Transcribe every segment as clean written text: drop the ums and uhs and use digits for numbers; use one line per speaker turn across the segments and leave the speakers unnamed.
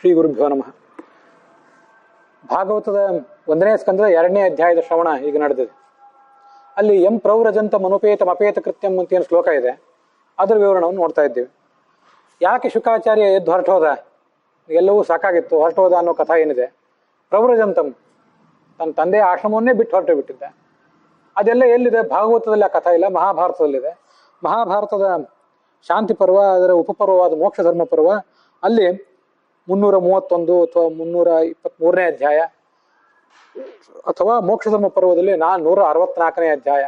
ಶ್ರೀ ಗುರುಭ್ಯೋ ನಮಃ. ಭಾಗವತದ 1ನೇ ಸ್ಕಂದದ 2ನೇ ಅಧ್ಯಾಯದ ಶ್ರವಣ ಈಗ ನಡೆದಿದೆ. ಅಲ್ಲಿ ಎಂ ಪ್ರೌರಜಂತ ಮನುಪೇತ ಮಪೇತ ಕೃತ್ಯಂ ಅಂತ ಏನು ಶ್ಲೋಕ ಇದೆ, ಅದರ ವಿವರಣವನ್ನು ನೋಡ್ತಾ ಇದ್ದೀವಿ. ಯಾಕೆ ಶುಕಾಚಾರ್ಯ ಎದ್ದು ಹೊರಟೋದ, ಎಲ್ಲವೂ ಸಾಕಾಗಿತ್ತು, ಹೊರಟೋದ ಅನ್ನೋ ಕಥಾ ಏನಿದೆ. ಪ್ರೌರಜಂತಂ ತನ್ನ ತಂದೆಯ ಆಶ್ರಮವನ್ನೇ ಬಿಟ್ಟು ಹೊರಟು ಬಿಟ್ಟಿದ್ದ. ಅದೆಲ್ಲ ಎಲ್ಲಿದೆ? ಭಾಗವತದಲ್ಲಿ ಆ ಕಥಾ ಇಲ್ಲ, ಮಹಾಭಾರತದಲ್ಲಿದೆ. ಮಹಾಭಾರತದ ಶಾಂತಿ ಪರ್ವ, ಅದರ ಉಪಪರ್ವವಾದ ಮೋಕ್ಷ ಧರ್ಮ ಪರ್ವ, ಅಲ್ಲಿ 331 ಅಥವಾ 323ನೇ ಅಧ್ಯಾಯ, ಅಥವಾ ಮೋಕ್ಷ ಧರ್ಮ ಪರ್ವದಲ್ಲಿ 164ನೇ ಅಧ್ಯಾಯ,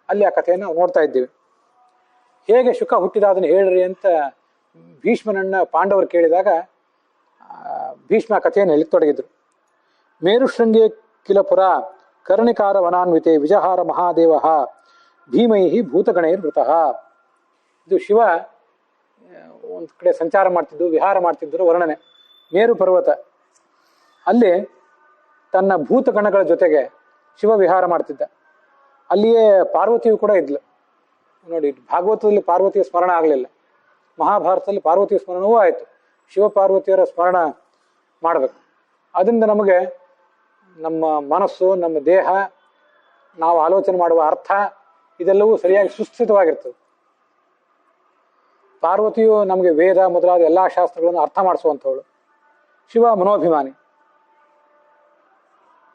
ಅಲ್ಲಿ ಆ ಕಥೆಯನ್ನು ನಾವು ನೋಡ್ತಾ ಇದ್ದೀವಿ. ಹೇಗೆ ಶುಕ ಹುಟ್ಟಿದ ಅದನ್ನು ಹೇಳ್ರಿ ಅಂತ ಭೀಷ್ಮನನ್ನ ಪಾಂಡವರು ಕೇಳಿದಾಗ ಭೀಷ್ಮ ಕಥೆಯನ್ನು ಹೇಳಿತೊಡಗಿದ್ರು. ಮೇರುಶೃಂಗೇ ಕಿಲಪುರ ಕರ್ಣಿಕಾರ ವನಾನ್ವಿತೆ ವಿಜಹಾರ ಮಹಾದೇವ ಭೀಮೈ ಭೂತಗಣೈರ್ವೃತಃ. ಇದು ಶಿವ ಒಂದು ಕಡೆ ಸಂಚಾರ ಮಾಡ್ತಿದ್ದು, ವಿಹಾರ ಮಾಡ್ತಿದ್ದರು ವರ್ಣನೆ. ಮೇರು ಪರ್ವತ, ಅಲ್ಲಿ ತನ್ನ ಭೂತಗಣಗಳ ಜೊತೆಗೆ ಶಿವ ವಿಹಾರ ಮಾಡ್ತಿದ್ದ. ಅಲ್ಲಿಯೇ ಪಾರ್ವತಿಯು ಕೂಡ ಇದ್ಲು. ನೋಡಿ, ಭಾಗವತದಲ್ಲಿ ಪಾರ್ವತಿಯ ಸ್ಮರಣ ಆಗಲಿಲ್ಲ, ಮಹಾಭಾರತದಲ್ಲಿ ಪಾರ್ವತಿಯ ಸ್ಮರಣವೂ ಆಯಿತು. ಶಿವ ಪಾರ್ವತಿಯರ ಸ್ಮರಣ ಮಾಡಬೇಕು. ಅದರಿಂದ ನಮಗೆ ನಮ್ಮ ಮನಸ್ಸು, ನಮ್ಮ ದೇಹ, ನಾವು ಆಲೋಚನೆ ಮಾಡುವ ಅರ್ಥ ಇದೆಲ್ಲವೂ ಸರಿಯಾಗಿ ಸುಸ್ಥಿತವಾಗಿರ್ತದೆ. ಪಾರ್ವತಿಯು ನಮಗೆ ವೇದ ಮೊದಲಾದ ಎಲ್ಲ ಶಾಸ್ತ್ರಗಳನ್ನು ಅರ್ಥ ಮಾಡಿಸುವಂಥವಳು. ಶಿವ ಮನೋಭಿಮಾನಿ.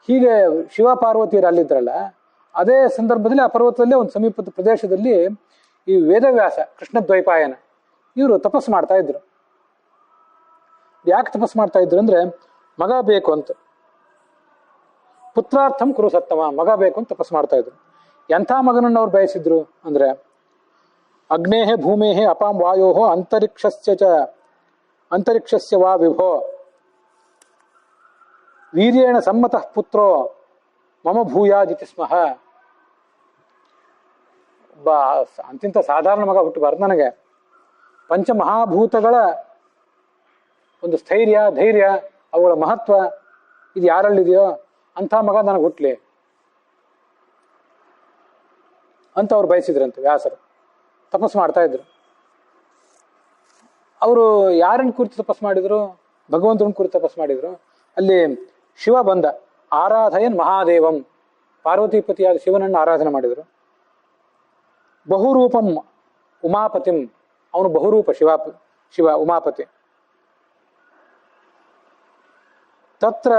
ಹೀಗೆ ಶಿವ ಪಾರ್ವತಿಯರು ಅಲ್ಲಿದ್ರಲ್ಲ, ಅದೇ ಸಂದರ್ಭದಲ್ಲಿ ಆ ಪರ್ವತದಲ್ಲೇ ಒಂದು ಸಮೀಪದ ಪ್ರದೇಶದಲ್ಲಿ ಈ ವೇದವ್ಯಾಸ, ಕೃಷ್ಣ ದ್ವೈಪಾಯನ, ಇವರು ತಪಸ್ಸು ಮಾಡ್ತಾ ಇದ್ರು. ಯಾಕೆ ತಪಸ್ಸು ಮಾಡ್ತಾ ಇದ್ರು ಅಂದ್ರೆ, ಮಗ ಬೇಕು ಅಂತ. ಪುತ್ರಾರ್ಥಂ ಕುರು ಸತ್ತಮ, ಮಗ ಬೇಕು ಅಂತ ತಪಸ್ಸು ಮಾಡ್ತಾ ಇದ್ರು. ಎಂಥ ಮಗನನ್ನು ಅವ್ರು ಬಯಸಿದ್ರು ಅಂದ್ರೆ, ಅಗ್ನೇಹ ಭೂಮೇಹ ಅಪಾಂ ವಾಯೋ ಅಂತರಿಕ್ಷಸ್ಯ ವಾ ವಿಭೋ ವೀರ್ಯೇಣ ಸಮ್ಮತಃ ಪುತ್ರೋ ಮಮ ಭೂಯಾದಿತಿ ಸ್ಮಃ. ಅಂತಿಂತ ಸಾಧಾರಣ ಮಗ ಹುಟ್ಟಬಾರ್ದು ನನಗೆ. ಪಂಚಮಹಾಭೂತಗಳ ಒಂದು ಸ್ಥೈರ್ಯ, ಧೈರ್ಯ, ಅವುಗಳ ಮಹತ್ವ ಇದು ಯಾರಲ್ಲಿದೆಯೋ ಅಂಥ ಮಗ ನನಗೆ ಹುಟ್ಟಲಿ ಅಂತ ಅವ್ರು ಬಯಸಿದ್ರಂತೆ ವ್ಯಾಸರು. ತಪಸ್ಸು ಮಾಡ್ತಾ ಇದ್ರು. ಅವರು ಯಾರನ್ನ ಕುರಿತು ತಪಸ್ಸು ಮಾಡಿದ್ರು? ಭಗವಂತನ ಕುರಿತು ತಪಸ್ಸು ಮಾಡಿದ್ರು. ಅಲ್ಲಿ ಶಿವ ಬಂದ. ಆರಾಧಯನ್ ಮಹಾದೇವಂ, ಪಾರ್ವತಿಪತಿಯಾದ ಶಿವನನ್ನು ಆರಾಧನೆ ಮಾಡಿದರು. ಬಹುರೂಪಂ ಉಮಾಪತಿಂ, ಅವನು ಬಹುರೂಪ ಶಿವ ಉಮಾಪತಿ. ತತ್ರ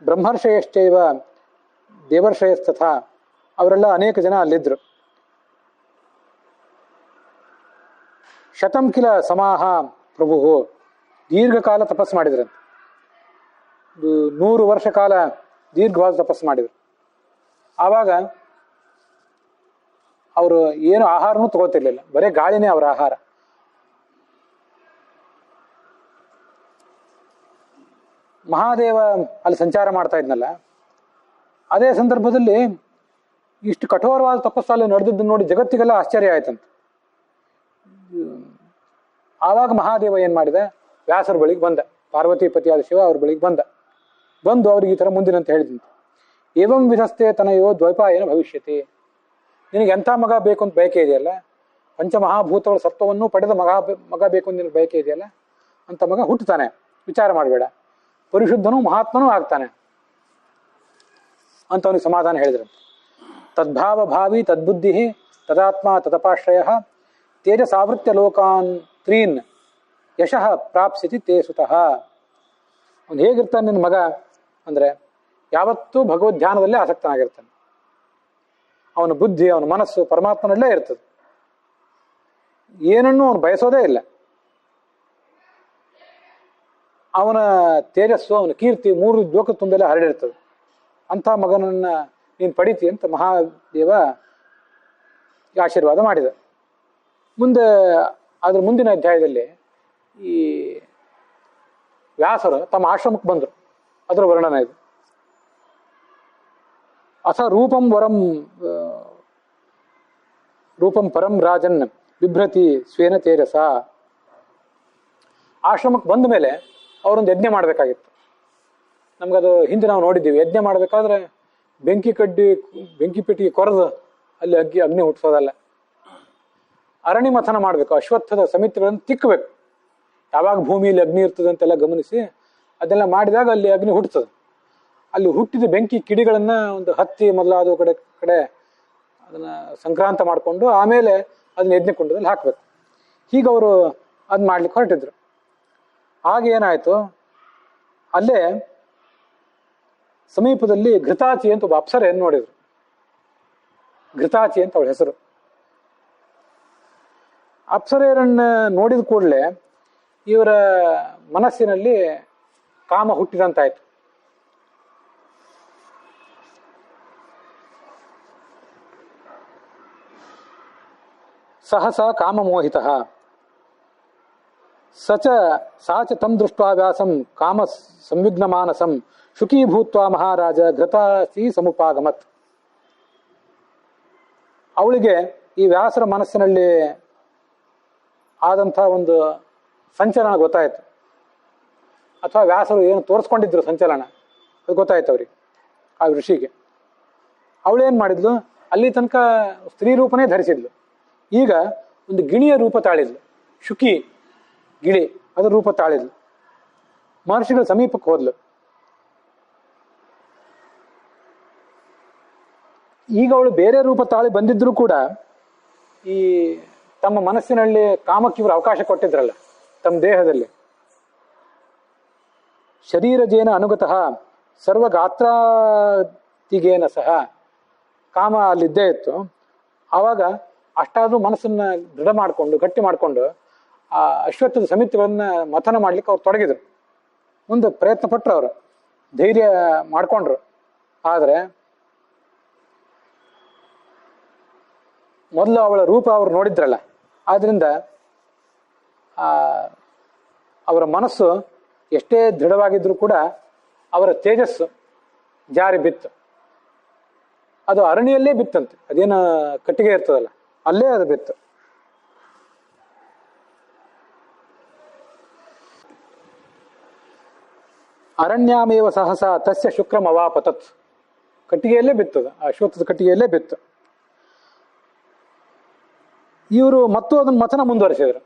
ಬ್ರಹ್ಮರ್ಷಯಶ್ಚೈವ ದೇವರ್ಷಯಸ್ತಥಾ, ಅವರೆಲ್ಲ ಅನೇಕ ಜನ ಅಲ್ಲಿದ್ದರು. ಶತಂ ಕಿಲ ಸಮಾಹ ಪ್ರಭು, ದೀರ್ಘಕಾಲ ತಪಸ್ಸು ಮಾಡಿದ್ರಂತೆ. 100 ವರ್ಷ ಕಾಲ ದೀರ್ಘವಾದ ತಪಸ್ಸು ಮಾಡಿದರು. ಆವಾಗ ಅವರು ಏನು ಆಹಾರನೂ ತಗೋತಿರ್ಲಿಲ್ಲ, ಬರೀ ಗಾಳಿನೇ ಅವರ ಆಹಾರ. ಮಹಾದೇವ ಅಲ್ಲಿ ಸಂಚಾರ ಮಾಡ್ತಾ ಇದ್ನಲ್ಲ, ಅದೇ ಸಂದರ್ಭದಲ್ಲಿ ಇಷ್ಟು ಕಠೋರವಾದ ತಪಸ್ಸು ಅಲ್ಲಿ ನಡೆದಿದ್ದು ನೋಡಿ ಜಗತ್ತಿಗೆಲ್ಲ ಆಶ್ಚರ್ಯ ಆಯ್ತಂತ. ಆವಾಗ ಮಹಾದೇವ ಏನ್ ಮಾಡಿದ, ವ್ಯಾಸರ ಬಳಿಗೆ ಬಂದ. ಪಾರ್ವತಿಪತಿಯಾದ ಶಿವ ಅವ್ರ ಬಳಿಗೆ ಬಂದು ಅವ್ರಿಗೆ ಈ ಥರ ಮುಂದಿನಂತ ಹೇಳಿದಂತೆ. ಏವಂ ವಿಧಸ್ತೆ ತನಯೋ ದ್ವೈಪಾಯನ ಭವಿಷ್ಯತಿ. ನಿನಗೆ ಎಂಥ ಮಗ ಬೇಕು ಅಂತ ಬಯಕೆ ಇದೆಯಲ್ಲ, ಪಂಚಮಹಾಭೂತಗಳ ಸತ್ವವನ್ನು ಪಡೆದ ಮಗ ಬೇಕು ಅಂತ ನಿನಗೆ ಬಯಕೆ ಇದೆಯಲ್ಲ, ಅಂತ ಮಗ ಹುಟ್ಟುತ್ತಾನೆ, ವಿಚಾರ ಮಾಡಬೇಡ, ಪರಿಶುದ್ಧನೂ ಮಹಾತ್ಮನೂ ಆಗ್ತಾನೆ ಅಂತ ಅವನಿಗೆ ಸಮಾಧಾನ ಹೇಳಿದ್ರಂತೆ. ತದ್ಭಾವ ಭಾವಿ ತದ್ಬುದ್ಧಿ ತದಾತ್ಮ ತದಪಾಶ್ರಯ ತೇಜಸಾವೃತ್ಯ ಲೋಕಾನ್ ತ್ರೀನ್ ಯಶಃ ಪ್ರಾಪ್ಸ್ಯತಿ ತೇ ಸುತಃ. ಅವನು ಹೇಗಿರ್ತಾನೆ ನಿನ್ನ ಮಗ ಅಂದರೆ, ಯಾವತ್ತೂ ಭಗವದ್ಧ್ಯಾನದಲ್ಲೇ ಆಸಕ್ತನಾಗಿರ್ತಾನೆ. ಅವನ ಬುದ್ಧಿ, ಅವನ ಮನಸ್ಸು ಪರಮಾತ್ಮನಲ್ಲೇ ಇರ್ತದೆ. ಏನನ್ನೂ ಅವನು ಬಯಸೋದೇ ಇಲ್ಲ. ಅವನ ತೇಜಸ್ಸು, ಅವನ ಕೀರ್ತಿ 3 ಲೋಕ ತುಂಬೆಲ್ಲ ಹರಡಿರ್ತದೆ. ಅಂಥ ಮಗನನ್ನು ನೀನು ಪಡಿತಿ ಅಂತ ಮಹಾದೇವ ಆಶೀರ್ವಾದ ಮಾಡಿದ. ಮುಂದೆ ಅದ್ರ ಮುಂದಿನ ಅಧ್ಯಾಯದಲ್ಲಿ ಈ ವ್ಯಾಸರು ತಮ್ಮ ಆಶ್ರಮಕ್ಕೆ ಬಂದರು. ಅದರ ವರ್ಣನ ಇದು. ಅಥ ರೂಪಂ ಪರಂ ರಾಜನ್ ಬಿಭ್ರತಿ ಸ್ವೇನ ತೇಜಸ. ಆಶ್ರಮಕ್ಕೆ ಬಂದ ಮೇಲೆ ಅವರೊಂದು ಯಜ್ಞ ಮಾಡಬೇಕಾಗಿತ್ತು. ನಮ್ಗದು ಹಿಂದೆ ನಾವು ನೋಡಿದ್ದೀವಿ. ಯಜ್ಞ ಮಾಡಬೇಕಾದ್ರೆ ಬೆಂಕಿ ಪೆಟ್ಟಿಗೆ ಕೊರೆದು ಅಲ್ಲಿ ಅಗ್ನಿ ಹುಟ್ಟಿಸೋದಲ್ಲ, ಅರಣಿ ಮಥನ ಮಾಡಬೇಕು. ಅಶ್ವತ್ಥದ ಸಮಿತಿಗಳನ್ನು ತಿಕ್ಕಬೇಕು. ಯಾವಾಗ ಭೂಮಿಯಲ್ಲಿ ಅಗ್ನಿ ಇರ್ತದೆ ಅಂತೆಲ್ಲ ಗಮನಿಸಿ ಅದೆಲ್ಲ ಮಾಡಿದಾಗ ಅಲ್ಲಿ ಅಗ್ನಿ ಹುಟ್ಟುತ್ತದೆ. ಅಲ್ಲಿ ಹುಟ್ಟಿದ ಬೆಂಕಿ ಕಿಡಿಗಳನ್ನು ಒಂದು ಹತ್ತಿ ಮೊದಲಾದ ಕಡೆ ಕಡೆ ಅದನ್ನು ಸಂಕ್ರಾಂತ ಮಾಡಿಕೊಂಡು ಆಮೇಲೆ ಅದನ್ನ ಯಜ್ಞಕುಂಡದಲ್ಲಿ ಹಾಕಬೇಕು. ಹೀಗೆ ಅವರು ಅದು ಮಾಡ್ಲಿಕ್ಕೆ ಹೊರಟಿದ್ರು. ಆಗ ಏನಾಯಿತು, ಅಲ್ಲೇ ಸಮೀಪದಲ್ಲಿ ಘೃತಾಚಿ ಅಂತ ಒಬ್ಬ ಅಪ್ಸರೆಯನ್ನು ನೋಡಿದ್ರು. ಘೃತಾಚಿ ಅಂತ ಅವಳ ಹೆಸರು. ಅಪ್ಸರೆಯರನ್ನ ನೋಡಿದ ಕೂಡಲೇ ಇವರ ಮನಸ್ಸಿನಲ್ಲಿ ಕಾಮ ಹುಟ್ಟಿದಂತಾಯ್ತು. ಸಹಸ ಕಾಮಮೋಹಿತ ಸಾಚ ತಂ ದೃಷ್ಟ್ವಾ ವ್ಯಾಸಂ ಕಾಮ ಸಂವಿಘ್ನಮಾನಸಂ ಶುಕೀಭೂತ್ವ ಮಹಾರಾಜ ಘೃತಾಸಿ ಸಮುಪಾಗಮತ್. ಅವಳಿಗೆ ಈ ವ್ಯಾಸರ ಮನಸ್ಸಿನಲ್ಲಿ ಆದಂಥ ಒಂದು ಸಂಚಲನ ಗೊತ್ತಾಯಿತು, ಅಥವಾ ವ್ಯಾಸರು ಏನು ತೋರಿಸ್ಕೊಂಡಿದ್ರು ಸಂಚಲನ ಅದು ಗೊತ್ತಾಯ್ತು ಅವ್ರಿಗೆ, ಆ ಋಷಿಗೆ. ಅವಳೇನು ಮಾಡಿದ್ಲು, ಅಲ್ಲಿ ತನಕ ಸ್ತ್ರೀ ರೂಪನೇ ಧರಿಸಿದ್ಲು, ಈಗ ಒಂದು ಗಿಣಿಯ ರೂಪ ತಾಳಿದ್ಲು. ಶುಕಿ ಗಿಳಿ ಅದರ ರೂಪ ತಾಳಿದ್ಲು. ಮಹರ್ಷಿಗಳ ಸಮೀಪಕ್ಕೆ ಹೋದ್ಲು. ಈಗ ಅವಳು ಬೇರೆ ರೂಪ ತಾಳಿ ಬಂದಿದ್ರು ಕೂಡ ಈ ತಮ್ಮ ಮನಸ್ಸಿನಲ್ಲಿ ಕಾಮಕ್ಕೆ ಇವರು ಅವಕಾಶ ಕೊಟ್ಟಿದ್ರಲ್ಲ ತಮ್ಮ ದೇಹದಲ್ಲಿ. ಶರೀರಜೇನ ಅನುಗತಃ ಸರ್ವಗಾತ್ರಾತಿಗೇನ ಸಹ ಕಾಮ ಅಲ್ಲಿದ್ದೇ ಇತ್ತು. ಆವಾಗ ಅಷ್ಟಾದ್ರೂ ಮನಸ್ಸನ್ನ ದೃಢ ಮಾಡಿಕೊಂಡು ಗಟ್ಟಿ ಮಾಡಿಕೊಂಡು ಆ ಅಶ್ವತ್ಥದ ಸಮಿತಿಗಳನ್ನ ಮಥನ ಮಾಡ್ಲಿಕ್ಕೆ ಅವ್ರು ತೊಡಗಿದ್ರು. ಮುಂದೆ ಪ್ರಯತ್ನ ಪಟ್ಟರು, ಅವರು ಧೈರ್ಯ ಮಾಡ್ಕೊಂಡ್ರು. ಆದರೆ ಮೊದಲು ಅವಳ ರೂಪ ಅವ್ರು ನೋಡಿದ್ರಲ್ಲ, ಆದ್ರಿಂದ ಅವರ ಮನಸ್ಸು ಎಷ್ಟೇ ದೃಢವಾಗಿದ್ರೂ ಕೂಡ ಅವರ ತೇಜಸ್ಸು ಜಾರಿ ಬಿತ್ತು. ಅದು ಅರಣ್ಯಲ್ಲೇ ಬಿತ್ತಂತೆ, ಅದೇನು ಕಟ್ಟಿಗೆ ಇರ್ತದಲ್ಲ ಅಲ್ಲೇ ಅದು ಬಿತ್ತು. ಅರಣ್ಯಾಮೇವ ಸಹಸ ತಸ್ಯ ಶುಕ್ರಂ ಅವಾಪತತ್. ಕಟ್ಟಿಗೆಯಲ್ಲೇ ಬಿತ್ತದ, ಅಶ್ವತ್ಥದ ಕಟ್ಟಿಗೆಯಲ್ಲೇ ಬಿತ್ತು. ಇವರು ಮತ್ತು ಅದನ್ನು ಮಥನ ಮುಂದುವರಿಸಿದರು.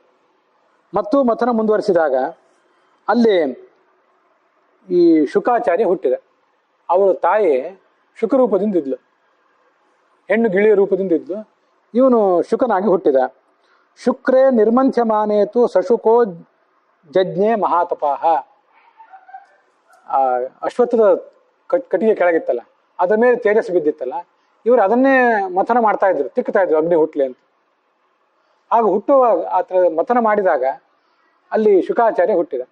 ಮತ್ತು ಮಥನ ಮುಂದುವರಿಸಿದಾಗ ಅಲ್ಲಿ ಈ ಶುಕಾಚಾರ್ಯ ಹುಟ್ಟಿದ. ಅವಳು ತಾಯಿ ಶುಕರೂಪದಿಂದ ಇದ್ಲು, ಹೆಣ್ಣು ಗಿಳಿಯ ರೂಪದಿಂದ ಇದ್ಲು. ಇವನು ಶುಕನಾಗಿ ಹುಟ್ಟಿದ. ಶುಕ್ರೇ ನಿರ್ಮಂಥ್ಯಮಾನೇತು ಸಶುಕೋ ಜಜ್ಞೆ ಮಹಾತಪಾಹ. ಅಶ್ವತ್ಥದ ಕಟ್ಟಿಗೆ ಕೆಳಗಿತ್ತಲ್ಲ, ಅದರ ಮೇಲೆ ತೇಜಸ್ ಬಿದ್ದಿತ್ತಲ್ಲ, ಇವರು ಅದನ್ನೇ ಮಥನ ಮಾಡ್ತಾ ಇದ್ರು, ತಿಕ್ತಾ ಇದ್ರು ಅಗ್ನಿ ಹುಟ್ಲಿ ಅಂತ. ಆಗ ಹುಟ್ಟುವಾಗ ಆತ ಮಥನ ಮಾಡಿದಾಗ ಅಲ್ಲಿ ಶುಕಾಚಾರ್ಯ ಹುಟ್ಟಿದ.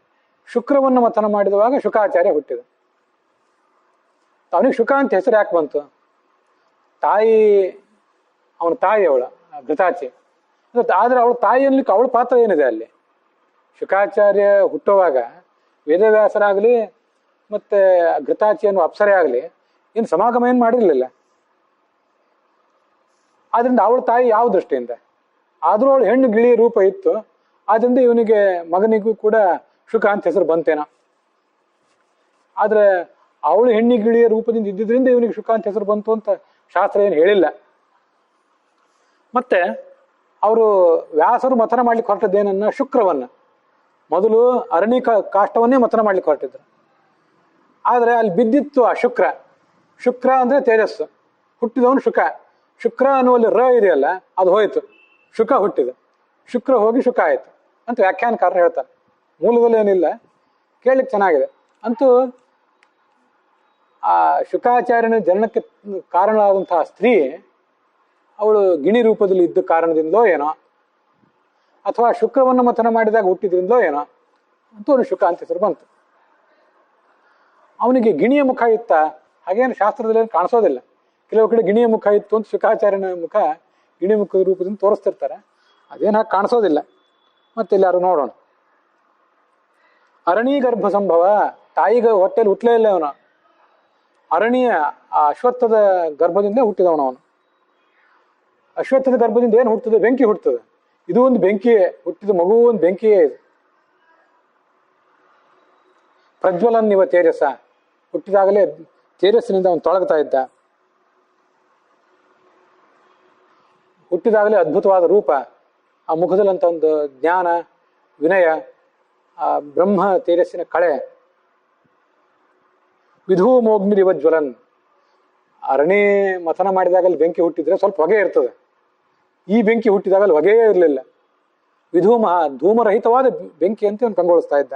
ಶುಕ್ರವನ್ನು ಮಥನ ಮಾಡಿದವಾಗ ಶುಕಾಚಾರ್ಯ ಹುಟ್ಟಿದ. ಅವನಿಗೆ ಶುಕ ಅಂತ ಹೆಸರು ಯಾಕೆ ಬಂತು? ಅವನ ತಾಯಿ ಅವಳ ಘೃತಾಚಿ. ಆದ್ರೆ ಅವಳ ತಾಯಿ ಅನ್ಲಿಕ್ಕೆ ಅವಳ ಪಾತ್ರ ಏನಿದೆ ಅಲ್ಲಿ? ಶುಕಾಚಾರ್ಯ ಹುಟ್ಟುವಾಗ ವೇದವ್ಯಾಸರಾಗಲಿ ಮತ್ತೆ ಘೃತಾಚಿ ಅನ್ನುವ ಅಪ್ಸರೆ ಆಗಲಿ ಏನು ಸಮಾಗಮ ಏನು ಮಾಡಿರ್ಲಿಲ್ಲ. ಆದ್ರಿಂದ ಅವಳ ತಾಯಿ ಯಾವ ದೃಷ್ಟಿಯಿಂದ? ಆದ್ರೂ ಅವಳು ಹೆಣ್ಣು ಗಿಳಿ ರೂಪ ಇತ್ತು, ಆದ್ರಿಂದ ಇವನಿಗೆ ಮಗನಿಗೂ ಕೂಡ ಶುಕ ಅಂತ ಹೆಸರು ಬಂತೇನ. ಆದ್ರೆ ಅವಳು ಹೆಣ್ಣಿ ಗಿಳಿಯ ರೂಪದಿಂದ ಇದ್ದಿದ್ರಿಂದ ಇವನಿಗೆ ಶುಕ ಅಂತ ಹೆಸರು ಬಂತು ಅಂತ ಶಾಸ್ತ್ರ ಏನು ಹೇಳಿಲ್ಲ. ಮತ್ತೆ ಅವರು ವ್ಯಾಸರು ಮಥನ ಮಾಡ್ಲಿಕ್ಕೆ ಹೊರಟದ್ದೇನನ್ನ ಶುಕ್ರವನ್ನ, ಮೊದಲು ಅರಣಿ ಕಾಷ್ಟವನ್ನೇ ಮಥನ ಮಾಡ್ಲಿಕ್ಕೆ ಹೊರಟಿದ್ರು. ಆದ್ರೆ ಅಲ್ಲಿ ಬಿದ್ದಿತ್ತು ಆ ಶುಕ್ರ. ಶುಕ್ರ ಅಂದ್ರೆ ತೇಜಸ್ಸು, ಹುಟ್ಟಿದವನು ಶುಕ. ಶುಕ್ರ ಅನ್ನುವಲ್ಲಿ ರ ಇದೆಯಲ್ಲ ಅದು ಹೋಯ್ತು, ಶುಕ ಹುಟ್ಟಿದ. ಶುಕ್ರ ಹೋಗಿ ಶುಕ ಆಯ್ತು ಅಂತ ವ್ಯಾಖ್ಯಾನಕಾರರು ಹೇಳ್ತಾರೆ. ಮೂಲದಲ್ಲಿ ಏನಿಲ್ಲ, ಕೇಳಲಿಕ್ಕೆ ಚೆನ್ನಾಗಿದೆ. ಅಂತೂ ಆ ಶುಕಾಚಾರ್ಯನ ಜನನಕ್ಕೆ ಕಾರಣವಾದಂತಹ ಸ್ತ್ರೀ ಅವಳು ಗಿಣಿ ರೂಪದಲ್ಲಿ ಇದ್ದ ಕಾರಣದಿಂದಲೋ ಏನೋ, ಅಥವಾ ಶುಕ್ರವನ್ನು ಮಥನ ಮಾಡಿದಾಗ ಹುಟ್ಟಿದ್ರಿಂದಲೋ ಏನೋ ಅಂತೂ ಅವನು ಶುಕ ಅಂತ ಹೆಸರು ಬಂತು. ಅವನಿಗೆ ಗಿಣಿಯ ಮುಖ ಇತ್ತ ಹಾಗೇನು ಶಾಸ್ತ್ರದಲ್ಲಿ ಕಾಣಿಸೋದಿಲ್ಲ. ಕೆಲವು ಕಡೆ ಗಿಣಿಯ ಮುಖ ಇತ್ತು ಅಂತ ಶುಕಾಚಾರ್ಯನ ಮುಖ ಗಿಣಿ ಮುಖದ ರೂಪದಿಂದ ತೋರಿಸ್ತಿರ್ತಾರೆ, ಅದೇನು ಹಾಗೆ ಕಾಣಿಸೋದಿಲ್ಲ. ಮತ್ತೆ ಎಲ್ಲಾರು ನೋಡೋಣ. ಅರಣಿ ಗರ್ಭ ಸಂಭವ, ತಾಯಿಗೆ ಹೊಟ್ಟೆಯಲ್ಲಿ ಹುಟ್ಟಲೇ ಇಲ್ಲ ಅವನು. ಅರಣಿಯ ಆ ಅಶ್ವತ್ಥದ ಗರ್ಭದಿಂದ ಹುಟ್ಟಿದವನು ಅವನು. ಅಶ್ವತ್ಥದ ಗರ್ಭದಿಂದ ಏನು ಹುಟ್ಟುತ್ತದೆ? ಬೆಂಕಿ ಹುಟ್ಟುತ್ತದೆ. ಇದು ಒಂದು ಬೆಂಕಿಯೇ, ಹುಟ್ಟಿದ ಮಗು ಒಂದು ಬೆಂಕಿಯೇ ಇದು. ಪ್ರಜ್ವಲನ್ ಇವ ತೇಜಸ್ಸ, ಹುಟ್ಟಿದಾಗಲೇ ತೇಜಸ್ಸಿನಿಂದ ಅವನು ತೊಳಗ್ತಾ ಇದ್ದ. ಹುಟ್ಟಿದಾಗಲೇ ಅದ್ಭುತವಾದ ರೂಪ, ಆ ಮುಖದಲ್ಲಿ ಅಂತ ಒಂದು ಜ್ಞಾನ ವಿನಯ, ಆ ಬ್ರಹ್ಮ ತೇಜಸ್ಸಿನ ಕಳೆ ವಿಧೂಮೋಗ್ನಿರಿವ ಜ್ವಲನ್. ಅರಣಿ ಮಥನ ಮಾಡಿದಾಗ ಅಲ್ಲಿ ಬೆಂಕಿ ಹುಟ್ಟಿದ್ರೆ ಸ್ವಲ್ಪ ಹೊಗೆ ಇರ್ತದೆ. ಈ ಬೆಂಕಿ ಹುಟ್ಟಿದಾಗ ಅಲ್ಲಿ ಹೊಗೆಯೇ ಇರಲಿಲ್ಲ. ಧೂಮರಹಿತವಾದ ಬೆಂಕಿ ಅಂತ ಅವನು ಕಂಗೊಳಿಸ್ತಾ ಇದ್ದ.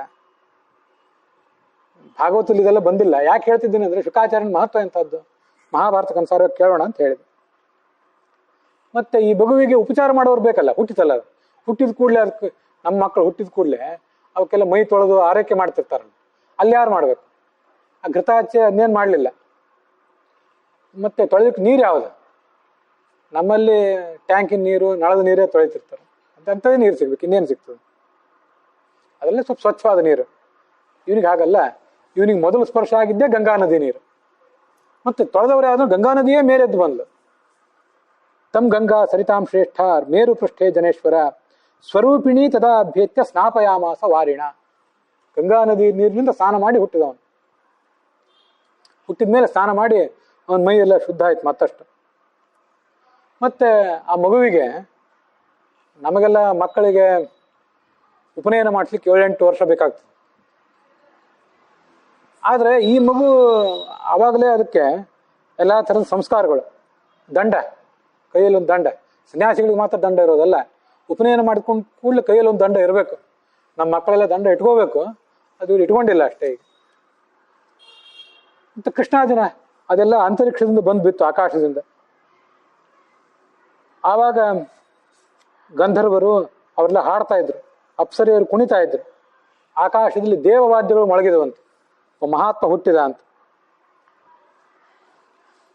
ಭಾಗವತದಲ್ಲಿ ಇದೆಲ್ಲ ಬಂದಿಲ್ಲ. ಯಾಕೆ ಹೇಳ್ತಿದ್ದೀನಿ ಅಂದ್ರೆ ಶುಕಾಚಾರ್ಯನ ಮಹತ್ವ ಎಂಥದ್ದು ಮಹಾಭಾರತಕ್ಕನುಸಾರ ಕೇಳೋಣ ಅಂತ ಹೇಳಿದೆ. ಮತ್ತೆ ಈ ಮಗುವಿಗೆ ಉಪಚಾರ ಮಾಡೋರು ಬೇಕಲ್ಲ, ಹುಟ್ಟಿತಲ್ಲ, ಹುಟ್ಟಿದ ಕೂಡಲೇ ಅದಕ್ಕೆ ನಮ್ಮ ಮಕ್ಕಳು ಹುಟ್ಟಿದ ಕೂಡಲೇ ಅವಕ್ಕೆಲ್ಲ ಮೈ ತೊಳೆದು ಆರೈಕೆ ಮಾಡ್ತಿರ್ತಾರ. ಅಲ್ಲಿ ಯಾರು ಮಾಡ್ಬೇಕು? ಆ ಘೃತಾಚೆ ಅದನ್ನೇನು ಮಾಡಲಿಲ್ಲ. ಮತ್ತೆ ತೊಳೆದಕ್ಕೆ ನೀರು ಯಾವುದು? ನಮ್ಮಲ್ಲಿ ಟ್ಯಾಂಕಿನ ನೀರು, ನಳದ ನೀರೇ ತೊಳಿತಿರ್ತಾರೆ. ಅಂಥದ್ದೇ ನೀರು ಸಿಗ್ಬೇಕು, ಇನ್ನೇನು ಸಿಗ್ತದೆ? ಅದೆಲ್ಲ ಸ್ವಲ್ಪ ಸ್ವಚ್ಛವಾದ ನೀರು. ಇವನಿಗೆ ಹಾಗಲ್ಲ. ಇವನಿಗೆ ಮೊದಲು ಸ್ಪರ್ಶ ಆಗಿದ್ದೇ ಗಂಗಾ ನದಿ ನೀರು. ಮತ್ತೆ ತೊಳೆದವರು ಯಾವುದು? ಗಂಗಾ ನದಿಯೇ ಮೇಲೆದ್ದು ಬಂದ್ಲು. ತಮ್ ಗಂಗಾ ಸರಿತಾಂ ಶ್ರೇಷ್ಠ ಮೇರು ಪೃಷ್ಠೆ ಜನೇಶ್ವರ ಸ್ವರೂಪಿಣಿ ತದಾ ಅಭ್ಯೇತ್ಯ ಸ್ನಾಪಯಾಮಾಸ ವಾರಿಣ. ಗಂಗಾ ನದಿ ನೀರಿನಿಂದ ಸ್ನಾನ ಮಾಡಿ ಹುಟ್ಟಿದವನು. ಹುಟ್ಟಿದ ಮೇಲೆ ಸ್ನಾನ ಮಾಡಿ ಅವನ ಮೈ ಎಲ್ಲ ಶುದ್ಧ ಆಯ್ತು ಮತ್ತಷ್ಟು. ಮತ್ತೆ ಆ ಮಗುವಿಗೆ, ನಮಗೆಲ್ಲ ಮಕ್ಕಳಿಗೆ ಉಪನಯನ ಮಾಡಿಸ್ಲಿಕ್ಕೆ 7-8 ವರ್ಷ ಬೇಕಾಗ್ತದೆ. ಆದರೆ ಈ ಮಗು ಆವಾಗಲೇ ಅದಕ್ಕೆ ಎಲ್ಲ ಥರದ ಸಂಸ್ಕಾರಗಳು, ದಂಡ, ಕೈಯಲ್ಲಿ ಒಂದು ದಂಡ. ಸನ್ಯಾಸಿಗಳಿಗೆ ಮಾತ್ರ ದಂಡ ಇರೋದಲ್ಲ, ಉಪನಯನ ಮಾಡ್ಕೊಂಡು ಕೂಡಲೇ ಕೈಯಲ್ಲಿ ಒಂದು ದಂಡ ಇರಬೇಕು. ನಮ್ಮ ಮಕ್ಕಳೆಲ್ಲ ದಂಡ ಇಟ್ಕೋಬೇಕು, ಅದು ಇವ್ರು ಇಟ್ಕೊಂಡಿಲ್ಲ ಅಷ್ಟೇ. ಈಗ ಮತ್ತು ಕೃಷ್ಣಾರ್ಜುನ ಅದೆಲ್ಲ ಅಂತರಿಕ್ಷದಿಂದ ಬಂದು ಬಿತ್ತು, ಆಕಾಶದಿಂದ. ಆವಾಗ ಗಂಧರ್ವರು ಅವರೆಲ್ಲ ಹಾಡ್ತಾ ಇದ್ರು, ಅಪ್ಸರಿಯರು ಕುಣಿತಾ ಇದ್ರು. ಆಕಾಶದಲ್ಲಿ ದೇವವಾದ್ಯಗಳು ಮೊಳಗಿದವಂತೆ, ಮಹಾತ್ಮ ಹುಟ್ಟಿದ ಅಂತ.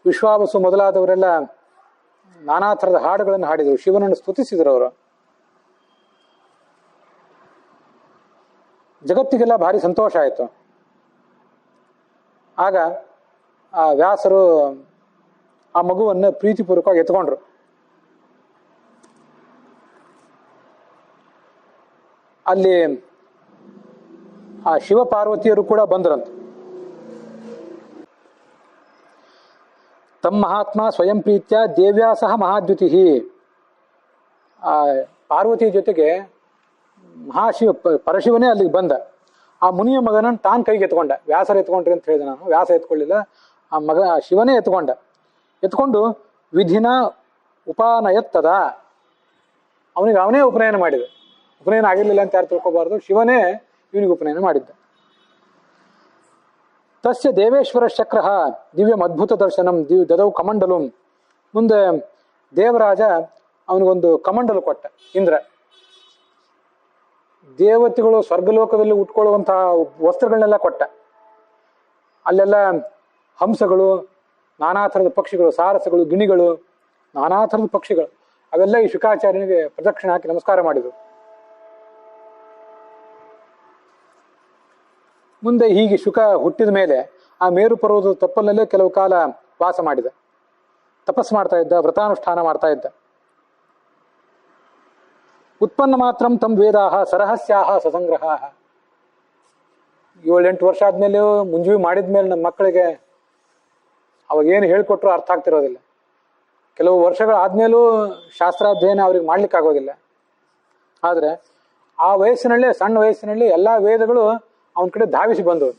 ವಿಶ್ವಾವಸು ಮೊದಲಾದವರೆಲ್ಲ ನಾನಾ ಥರದ ಹಾಡುಗಳನ್ನು ಹಾಡಿದರು, ಶಿವನನ್ನು ಸ್ತುತಿಸಿದರು ಅವರು. ಜಗತ್ತಿಗೆಲ್ಲ ಭಾರಿ ಸಂತೋಷ ಆಯಿತು. ಆಗ ಆ ವ್ಯಾಸರು ಆ ಮಗುವನ್ನು ಪ್ರೀತಿಪೂರ್ವಕವಾಗಿ ಎತ್ಕೊಂಡ್ರು. ಅಲ್ಲಿ ಆ ಶಿವ ಪಾರ್ವತಿಯರು ಕೂಡ ಬಂದ್ರಂತೆ. ತಮ್ಮ ಮಹಾತ್ಮ ಸ್ವಯಂ ಪ್ರೀತ್ಯ ದೇವ್ಯಾ ಸಹ ಮಹಾದ್ಯುತಿ. ಆ ಪಾರ್ವತಿ ಜೊತೆಗೆ ಮಹಾಶಿವ ಪರಶಿವನೇ ಅಲ್ಲಿಗೆ ಬಂದ. ಆ ಮುನಿಯ ಮಗನನ್ನು ತಾನು ಕೈಗೆ ಎತ್ಕೊಂಡ. ವ್ಯಾಸರ ಎತ್ಕೊಂಡ್ರಿ ಅಂತ ಹೇಳಿದೆ ನಾನು, ವ್ಯಾಸ ಎತ್ಕೊಳ್ಳಿಲ್ಲ, ಆ ಮಗ ಶಿವನೇ ಎತ್ಕೊಂಡ. ಎತ್ಕೊಂಡು ವಿಧಿನ ಉಪಾನಯತ್ತದ, ಅವನೇ ಉಪನಯನ ಮಾಡಿದ. ಉಪನಯನ ಆಗಿರಲಿಲ್ಲ ಅಂತ ಯಾರು ತಿಳ್ಕೊಬಾರ್ದು, ಶಿವನೇ ಇವನಿಗೆ ಉಪನಯನ ಮಾಡಿದ್ದ. ತಸ್ಯ ದೇವೇಶ್ವರ ಚಕ್ರ ದಿವ್ಯಂ ಅದ್ಭುತ ದರ್ಶನಂ ದದೌ ಕಮಂಡಲಂ. ಮುಂದೆ ದೇವರಾಜ ಅವನಿಗೊಂದು ಕಮಂಡಲು ಕೊಟ್ಟ, ಇಂದ್ರ. ದೇವತೆಗಳು ಸ್ವರ್ಗಲೋಕದಲ್ಲಿ ಉಟ್ಕೊಳ್ಳುವಂತಹ ವಸ್ತ್ರಗಳನ್ನೆಲ್ಲ ಕೊಟ್ಟ. ಅಲ್ಲೆಲ್ಲ ಹಂಸಗಳು, ನಾನಾ ಥರದ ಪಕ್ಷಿಗಳು, ಸಾರಸಗಳು, ಗಿಣಿಗಳು, ನಾನಾ ಥರದ ಪಕ್ಷಿಗಳು, ಅವೆಲ್ಲ ಈ ಶುಕಾಚಾರ್ಯನಿಗೆ ಪ್ರದಕ್ಷಿಣೆ ಹಾಕಿ ನಮಸ್ಕಾರ ಮಾಡಿದರು. ಮುಂದೆ ಹೀಗೆ ಶುಕ ಹುಟ್ಟಿದ ಮೇಲೆ ಆ ಮೇರು ಪರ್ವತದ ತಪ್ಪಲಲ್ಲೇ ಕೆಲವು ಕಾಲ ವಾಸ ಮಾಡಿದ. ತಪಸ್ಸು ಮಾಡ್ತಾ ಇದ್ದ, ವ್ರತಾನುಷ್ಠಾನ ಮಾಡ್ತಾ ಇದ್ದ. ಉತ್ಪನ್ನ ಮಾತ್ರಂ ತಮ್ ವೇದಾಹ ಸರಹಸ್ಯಾಹ ಸಸಂಗ್ರಹ. 7-8 ವರ್ಷ ಆದ್ಮೇಲೆ ಮುಂಜಾವಿ ಮಾಡಿದ್ಮೇಲೆ ನಮ್ಮ ಮಕ್ಕಳಿಗೆ ಅವಾಗೇನು ಹೇಳಿಕೊಟ್ರು ಅರ್ಥ ಆಗ್ತಿರೋದಿಲ್ಲ. ಕೆಲವು ವರ್ಷಗಳಾದ್ಮೇಲೂ ಶಾಸ್ತ್ರಾಧ್ಯಯನ ಅವ್ರಿಗೆ ಮಾಡ್ಲಿಕ್ಕೆ ಆಗೋದಿಲ್ಲ. ಆದರೆ ಆ ವಯಸ್ಸಿನಲ್ಲೇ, ಸಣ್ಣ ವಯಸ್ಸಿನಲ್ಲಿ ಎಲ್ಲ ವೇದಗಳು ಅವನ ಕಡೆ ಧಾವಿಸಿ ಬಂದವು,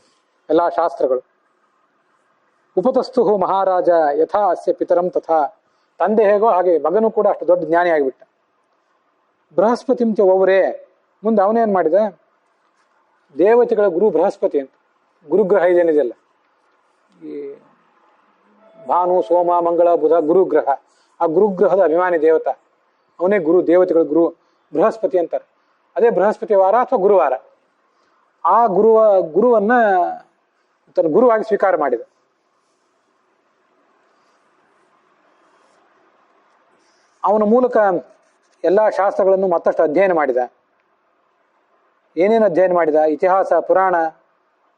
ಎಲ್ಲ ಶಾಸ್ತ್ರಗಳು. ಉಪತಸ್ತು ಮಹಾರಾಜ ಯಥಾ ಅಸ್ಯ ಪಿತರಂ ತಥಾ. ತಂದೆ ಹೇಗೋ ಹಾಗೆ ಮಗನೂ ಕೂಡ ಅಷ್ಟು ದೊಡ್ಡ ಜ್ಞಾನಿ ಆಗಿಬಿಟ್ಟ. ಬೃಹಸ್ಪತಿಂಚ ಒವರೇ. ಮುಂದೆ ಅವನೇನು ಮಾಡಿದ? ದೇವತೆಗಳ ಗುರು ಬೃಹಸ್ಪತಿ ಅಂತ ಗುರುಗ್ರಹ ಇದೇನಿದೆಯಲ್ಲ, ಈ ಭಾನು, ಸೋಮ, ಮಂಗಳ, ಬುಧ ಗುರುಗ್ರಹ. ಆ ಗುರುಗ್ರಹದ ಅಭಿಮಾನಿ ದೇವತಾ, ಅವನೇ ಗುರು, ದೇವತೆಗಳ ಗುರು ಬೃಹಸ್ಪತಿ ಅಂತಾರೆ. ಅದೇ ಬೃಹಸ್ಪತಿ ವಾರ ಅಥವಾ ಗುರುವಾರ. ಆ ಗುರುವನ್ನ ತನ್ನ ಗುರುವಾಗಿ ಸ್ವೀಕಾರ ಮಾಡಿದ. ಅವನ ಮೂಲಕ ಎಲ್ಲ ಶಾಸ್ತ್ರಗಳನ್ನು ಮತ್ತಷ್ಟು ಅಧ್ಯಯನ ಮಾಡಿದ. ಏನೇನು ಅಧ್ಯಯನ ಮಾಡಿದ? ಇತಿಹಾಸ, ಪುರಾಣ,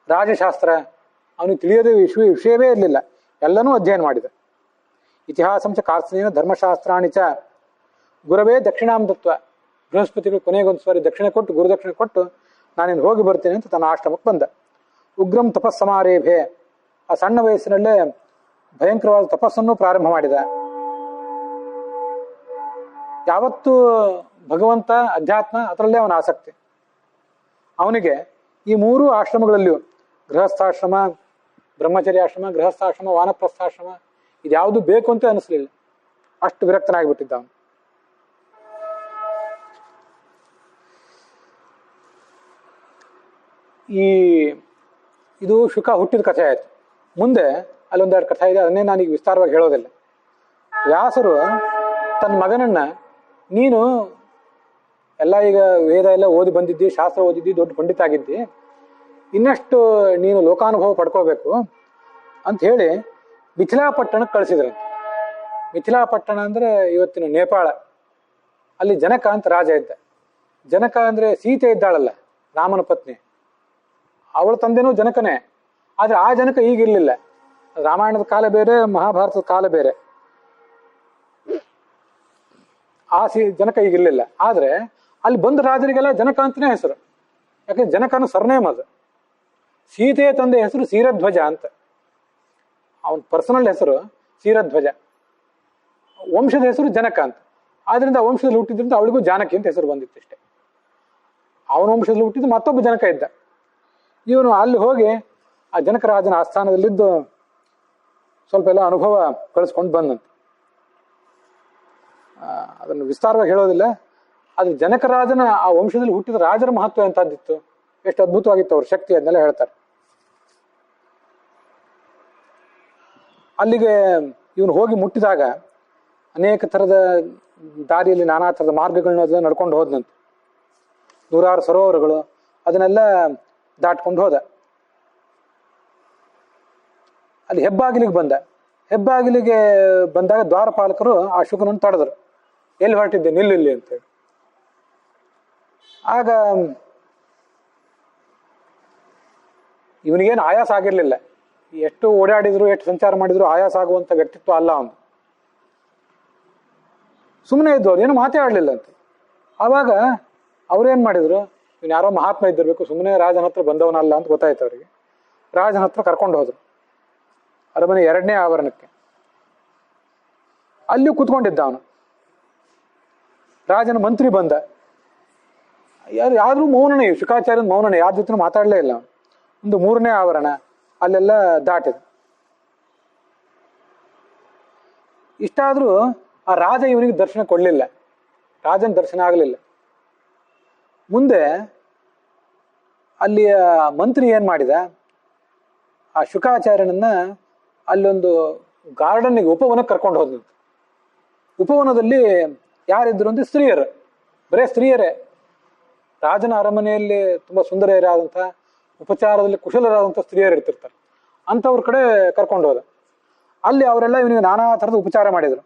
ರಾಜಶಾಸ್ತ್ರ. ಅವನಿಗೆ ತಿಳಿಯದೇ ವಿಷಯವೇ ಇರಲಿಲ್ಲ, ಎಲ್ಲನೂ ಅಧ್ಯಯನ ಮಾಡಿದ. ಇತಿಹಾಸಂಚ ಕಾರ್ತ್ಸ್ನೇನ ಧರ್ಮಶಾಸ್ತ್ರಾಣಿ ಚ ಗುರವೇ ದಕ್ಷಿಣಾಂ ದತ್ವ. ಬೃಹಸ್ಪತಿಗಳು ಕೊನೆಗೊಂದು ಸಾರಿ ದಕ್ಷಿಣೆ ಕೊಟ್ಟು, ಗುರುದಕ್ಷಿಣೆ ಕೊಟ್ಟು, ನಾನಿನ್ನು ಹೋಗಿ ಬರ್ತೇನೆ ಅಂತ ತನ್ನ ಆಶ್ರಮಕ್ಕೆ ಬಂದ. ಉಗ್ರಂ ತಪಸ್ಸಮಾರೇಭೆ. ಆ ಸಣ್ಣ ವಯಸ್ಸಿನಲ್ಲೇ ಭಯಂಕರವಾದ ತಪಸ್ಸನ್ನು ಪ್ರಾರಂಭ ಮಾಡಿದ. ಯಾವತ್ತೂ ಭಗವಂತ, ಅಧ್ಯಾತ್ಮ, ಅದರಲ್ಲೇ ಅವನ ಆಸಕ್ತಿ. ಅವನಿಗೆ ಈ 3 ಆಶ್ರಮಗಳಲ್ಲಿಯೂ, ಗೃಹಸ್ಥಾಶ್ರಮ, ಬ್ರಹ್ಮಚರ್ಯಾಶ್ರಮ, ಗೃಹಸ್ಥಾಶ್ರಮ, ವಾನಪ್ರಸ್ಥಾಶ್ರಮ ಇದ್ಯಾವುದು ಬೇಕು ಅಂತ ಅನಿಸ್ಲಿಲ್ಲ. ಅಷ್ಟು ವಿರಕ್ತನಾಗ್ಬಿಟ್ಟಿದ್ದ ಅವನು. ಇದು ಶುಕ ಹುಟ್ಟಿದ ಕಥೆ ಆಯ್ತು. ಮುಂದೆ ಅಲ್ಲೊಂದೆರಡು ಕಥೆ ಇದೆ, ಅದನ್ನೇ ನಾನೀಗ ವಿಸ್ತಾರವಾಗಿ ಹೇಳೋದಿಲ್ಲ. ವ್ಯಾಸರು ತನ್ನ ಮಗನನ್ನ, ನೀನು ಎಲ್ಲ ಈಗ ವೇದ ಎಲ್ಲ ಓದಿ ಬಂದಿದ್ದಿ, ಶಾಸ್ತ್ರ ಓದಿದ್ದಿ, ದೊಡ್ಡ ಪಂಡಿತ ಆಗಿದ್ದಿ, ಇನ್ನಷ್ಟು ನೀನು ಲೋಕಾನುಭವ ಪಡ್ಕೋಬೇಕು ಅಂತ ಹೇಳಿ ಮಿಥಿಲಾಪಟ್ಟಣಕ್ಕೆ ಕಳಿಸಿದ್ರಂತೆ. ಮಿಥಿಲಾಪಟ್ಟಣ ಅಂದ್ರೆ ಇವತ್ತಿನ ನೇಪಾಳ. ಅಲ್ಲಿ ಜನಕ ಅಂತ ರಾಜ ಇದ್ದ. ಜನಕ ಅಂದ್ರೆ ಸೀತೆ ಇದ್ದಾಳಲ್ಲ, ರಾಮನ ಪತ್ನಿ, ಅವಳ ತಂದೆನೂ ಜನಕನೇ. ಆದ್ರೆ ಆ ಜನಕ ಈಗಿರ್ಲಿಲ್ಲ. ರಾಮಾಯಣದ ಕಾಲ ಬೇರೆ, ಮಹಾಭಾರತದ ಕಾಲ ಬೇರೆ. ಆ ಜನಕ ಈಗಿರ್ಲಿಲ್ಲ. ಆದ್ರೆ ಅಲ್ಲಿ ಬಂದ ರಾಜರಿಗೆಲ್ಲ ಜನಕ ಅಂತನೇ ಹೆಸರು. ಯಾಕಂದ್ರೆ ಜನಕನ ಸರ್ನೇಮ್ ಅದು. ಸೀತೆಯ ತಂದೆ ಹೆಸರು ಕ್ಷೀರಧ್ವಜ ಅಂತ, ಅವನ ಪರ್ಸನಲ್ ಹೆಸರು ಕ್ಷೀರಧ್ವಜ. ವಂಶದ ಹೆಸರು ಜನಕ ಅಂತ. ಆದ್ರಿಂದ ವಂಶದಲ್ಲಿ ಹುಟ್ಟಿದ್ರಿಂದ ಅವಳಿಗೂ ಜಾನಕಿ ಅಂತ ಹೆಸರು ಬಂದಿತ್ತು ಅಷ್ಟೇ. ಅವನ ವಂಶದಲ್ಲಿ ಹುಟ್ಟಿದ್ದು ಮತ್ತೊಬ್ಬ ಜನಕ ಇದ್ದ. ಇವನು ಅಲ್ಲಿ ಹೋಗಿ ಆ ಜನಕ ರಾಜನ ಆಸ್ಥಾನದಲ್ಲಿದ್ದು ಸ್ವಲ್ಪ ಎಲ್ಲ ಅನುಭವ ಕಳಿಸ್ಕೊಂಡು ಬಂದಂತೆ. ಅದನ್ನು ವಿಸ್ತಾರವಾಗಿ ಹೇಳೋದಿಲ್ಲ. ಅದು ಜನಕರಾಜನ ಆ ವಂಶದಲ್ಲಿ ಹುಟ್ಟಿದ ರಾಜರ ಮಹತ್ವ ಎಂತದ್ದಿತ್ತು, ಎಷ್ಟು ಅದ್ಭುತವಾಗಿತ್ತು ಅವ್ರ ಶಕ್ತಿ, ಅದನ್ನೆಲ್ಲ ಹೇಳ್ತಾರೆ. ಅಲ್ಲಿಗೆ ಇವನು ಹೋಗಿ ಮುಟ್ಟಿದಾಗ ಅನೇಕ ಥರದ ದಾರಿಯಲ್ಲಿ ನಾನಾ ಥರದ ಮಾರ್ಗಗಳನ್ನ ಅದನ್ನ ನಡ್ಕೊಂಡು ಹೋದ್ನಂತೆ. 100 ಸರೋವರಗಳು ಅದನ್ನೆಲ್ಲ ದಾಟ್ಕೊಂಡು ಹೋದ. ಅಲ್ಲಿ ಹೆಬ್ಬಾಗಿಲಿಗೆ ಬಂದ. ಹೆಬ್ಬಾಗಿಲಿಗೆ ಬಂದಾಗ ದ್ವಾರಪಾಲಕರು ಆ ಶುಕನನ್ನು ತಡೆದರು. ಎಲ್ಲಿ ಹೊರಟಿದ್ದೆ, ನಿಲ್ಲಿಲ್ಲಿ ಅಂತೇಳಿ. ಆಗ ಇವನಿಗೇನು ಆಯಾಸ ಆಗಿರ್ಲಿಲ್ಲ. ಎಷ್ಟು ಓಡಾಡಿದ್ರು, ಎಷ್ಟು ಸಂಚಾರ ಮಾಡಿದ್ರು ಆಯಾಸ ಆಗುವಂತ ವ್ಯಕ್ತಿತ್ವ ಅಲ್ಲ ಅವನು. ಸುಮ್ಮನೆ ಇದ್ದು, ಅವ್ರು ಏನು ಮಾತಾಡಲಿಲ್ಲ ಅಂತ. ಆವಾಗ ಅವ್ರೇನ್ ಮಾಡಿದ್ರು, ಇವನು ಯಾರೋ ಮಹಾತ್ಮ ಇದ್ದಿರ್ಬೇಕು, ಸುಮ್ಮನೆ ರಾಜನ ಹತ್ರ ಬಂದವನಲ್ಲ ಅಂತ ಗೊತ್ತಾಯ್ತು ಅವರಿಗೆ. ರಾಜನ ಹತ್ರ ಕರ್ಕೊಂಡು ಹೋದ್ರು ಅರಮನೆ 2ನೇ ಆವರಣಕ್ಕೆ. ಅಲ್ಲಿಯೂ ಕೂತ್ಕೊಂಡಿದ್ದ ಅವನು. ರಾಜನ ಮಂತ್ರಿ ಬಂದ. ಯಾರು ಮೌನನೇ, ಶುಕಾಚಾರ್ಯನ ಮೌನನೇ, ಯಾರ ಜೊತೆ ಮಾತಾಡಲೇ ಇಲ್ಲ ಅವನು. ಒಂದು 3ನೇ ಆವರಣ ಅಲ್ಲೆಲ್ಲ ದಾಟಿದ. ಇಷ್ಟಾದ್ರೂ ಆ ರಾಜ ಇವನಿಗೆ ದರ್ಶನ ಕೊಡ್ಲಿಲ್ಲ. ರಾಜನ ದರ್ಶನ ಆಗಲಿಲ್ಲ. ಮುಂದೆ ಅಲ್ಲಿಯ ಮಂತ್ರಿ ಏನ್ ಮಾಡಿದ, ಆ ಶುಕಾಚಾರ್ಯನನ್ನ ಅಲ್ಲೊಂದು ಗಾರ್ಡನ್ನಿಗೆ, ಉಪವನಕ್ಕೆ ಕರ್ಕೊಂಡು ಹೋದಂತೆ. ಉಪವನದಲ್ಲಿ ಯಾರಿದ್ರು ಅಂದ್ರೆ ಸ್ತ್ರೀಯರು, ಬರೇ ಸ್ತ್ರೀಯರೇ. ರಾಜನ ಅರಮನೆಯಲ್ಲಿ ತುಂಬಾ ಸುಂದರಿಯರಾದಂಥ, ಉಪಚಾರದಲ್ಲಿ ಕುಶಲರಾದಂಥ ಸ್ತ್ರೀಯರು ಇರ್ತಿರ್ತಾರೆ. ಅಂಥವ್ರ ಕಡೆ ಕರ್ಕೊಂಡು ಹೋದ. ಅಲ್ಲಿ ಅವರೆಲ್ಲ ಇವನಿಗೆ ನಾನಾ ಥರದ ಉಪಚಾರ ಮಾಡಿದರು.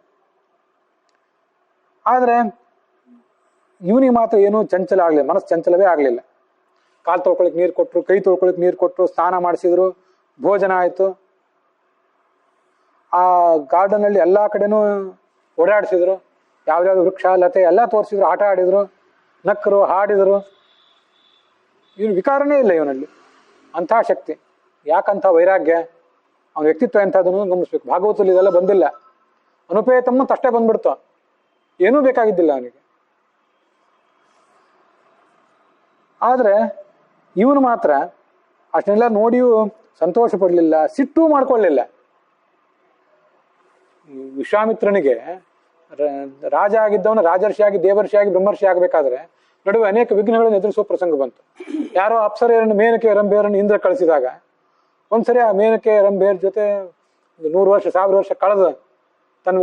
ಆದರೆ ಇವನಿಗೆ ಮಾತ್ರ ಏನೂ ಚಂಚಲ ಆಗಲಿಲ್ಲ, ಮನಸ್ಸು ಚಂಚಲವೇ ಆಗಲಿಲ್ಲ. ಕಾಲು ತೊಳ್ಕೊಳಕ್ಕೆ ನೀರು ಕೊಟ್ಟರು, ಕೈ ತೊಳ್ಕೊಳಕ್ಕೆ ನೀರು ಕೊಟ್ಟರು, ಸ್ನಾನ ಮಾಡಿಸಿದ್ರು, ಭೋಜನ ಆಯಿತು. ಆ ಗಾರ್ಡನಲ್ಲಿ ಎಲ್ಲ ಕಡೆನೂ ಓಡಾಡಿಸಿದ್ರು, ಯಾವ್ದಾವ್ದು ವೃಕ್ಷ ಲತೆ ಎಲ್ಲ ತೋರಿಸಿದ್ರು, ಆಟ ಆಡಿದ್ರು, ನಕ್ಕರು, ಹಾಡಿದರು. ಇವನು ವಿಕಾರನೇ ಇಲ್ಲ ಇವನಲ್ಲಿ. ಅಂಥ ಶಕ್ತಿ, ಯಾಕಂಥ ವೈರಾಗ್ಯ, ಅವನ ವ್ಯಕ್ತಿತ್ವ ಎಂಥದನ್ನು ಗಮನಿಸ್ಬೇಕು. ಭಾಗವತದಲ್ಲಿ ಇದೆಲ್ಲ ಬಂದಿಲ್ಲ. ಅನುಪೇತಮ್ಮ ತಷ್ಟೇ ಬಂದ್ಬಿಡ್ತು, ಏನೂ ಬೇಕಾಗಿದ್ದಿಲ್ಲ ಅವನಿಗೆ. ಆದರೆ ಇವನು ಮಾತ್ರ ಅಷ್ಟನ್ನೆಲ್ಲ ನೋಡಿಯೂ ಸಂತೋಷ ಪಡಲಿಲ್ಲ, ಸಿಟ್ಟೂ ಮಾಡ್ಕೊಳ್ಳಿಲ್ಲ. ವಿಶ್ವಾಮಿತ್ರನಿಗೆ ರಾಜ ಆಗಿದ್ದವನು ರಾಜರ್ಷಿಯಾಗಿ, ದೇವರ್ಷಿಯಾಗಿ, ಬ್ರಹ್ಮರ್ಷಿ ಆಗಬೇಕಾದ್ರೆ ನಡುವೆ ಅನೇಕ ವಿಘ್ನಗಳನ್ನು ಎದುರಿಸುವ ಪ್ರಸಂಗ ಬಂತು. ಯಾರೋ ಅಪ್ಸರೆಯರನ್ನು, ಮೇನಕೆ ರಂಭೆಯರನ್ನು ಇಂದ್ರ ಕಳಿಸಿದಾಗ ಒಂದ್ಸರಿ ಆ ಮೇನಕೆ ರಂಭೆಯರ ಜೊತೆ 100 ವರ್ಷ 1000 ವರ್ಷ ಕಳೆದು ತನ್ನ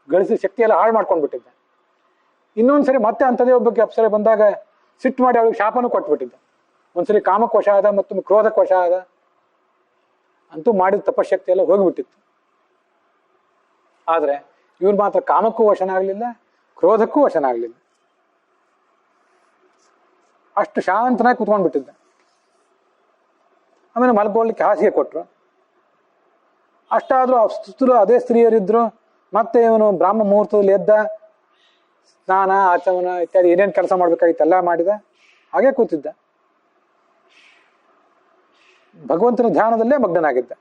ಗಳಿಸಿದ ಶಕ್ತಿಯೆಲ್ಲ ಹಾಳು ಮಾಡ್ಕೊಂಡು ಬಿಟ್ಟಿದ್ದ. ಇನ್ನೊಂದ್ಸರಿ ಮತ್ತೆ ಅಂಥದೇ ಒಬ್ಬಕ್ಕೆ ಅಪ್ಸರೆ ಬಂದಾಗ ಸಿಟ್ಟು ಮಾಡಿ ಅವಳಿಗೆ ಶಾಪನೂ ಕೊಟ್ಬಿಟ್ಟಿದ್ದ. ಒಂದ್ಸರಿ ಕಾಮಕ್ಕೆ ವಶ ಆದ, ಮತ್ತೊಮ್ಮೆ ಕ್ರೋಧಕ್ಕೆ ವಶ ಆದ. ಅಂತೂ ಮಾಡಿದ ತಪಶಕ್ತಿ ಎಲ್ಲ ಹೋಗಿಬಿಟ್ಟಿತ್ತು. ಆದ್ರೆ ಇವ್ರು ಮಾತ್ರ ಕಾಮಕ್ಕೂ ವಶನಾಗ್ಲಿಲ್ಲ, ಕ್ರೋಧಕ್ಕೂ ವಶನಾಗ್ಲಿಲ್ಲ. ಅಷ್ಟು ಶಾಂತನಾಗಿ ಕುತ್ಕೊಂಡ್ಬಿಟ್ಟಿದ್ದ. ಆಮೇಲೆ ಮಲ್ಕೊಳ್ಳಿಕ್ಕೆ ಹಾಸಿಗೆ ಕೊಟ್ರು. ಅಷ್ಟಾದ್ರೂ ಸುತ್ತಲೂ ಅದೇ ಸ್ತ್ರೀಯರಿದ್ರು. ಮತ್ತೆ ಇವನು ಬ್ರಾಹ್ಮ ಮುಹೂರ್ತದಲ್ಲಿ ಎದ್ದ, ಸ್ನಾನ ಆಚಮನ ಇತ್ಯಾದಿ ಏನೇನು ಕೆಲಸ ಮಾಡ್ಬೇಕಾಗಿತ್ತು ಎಲ್ಲ ಮಾಡಿದ. ಹಾಗೆ ಕೂತಿದ್ದ, ಭಗವಂತನ ಧ್ಯಾನದಲ್ಲೇ ಮಗ್ನನಾಗಿದ್ದ.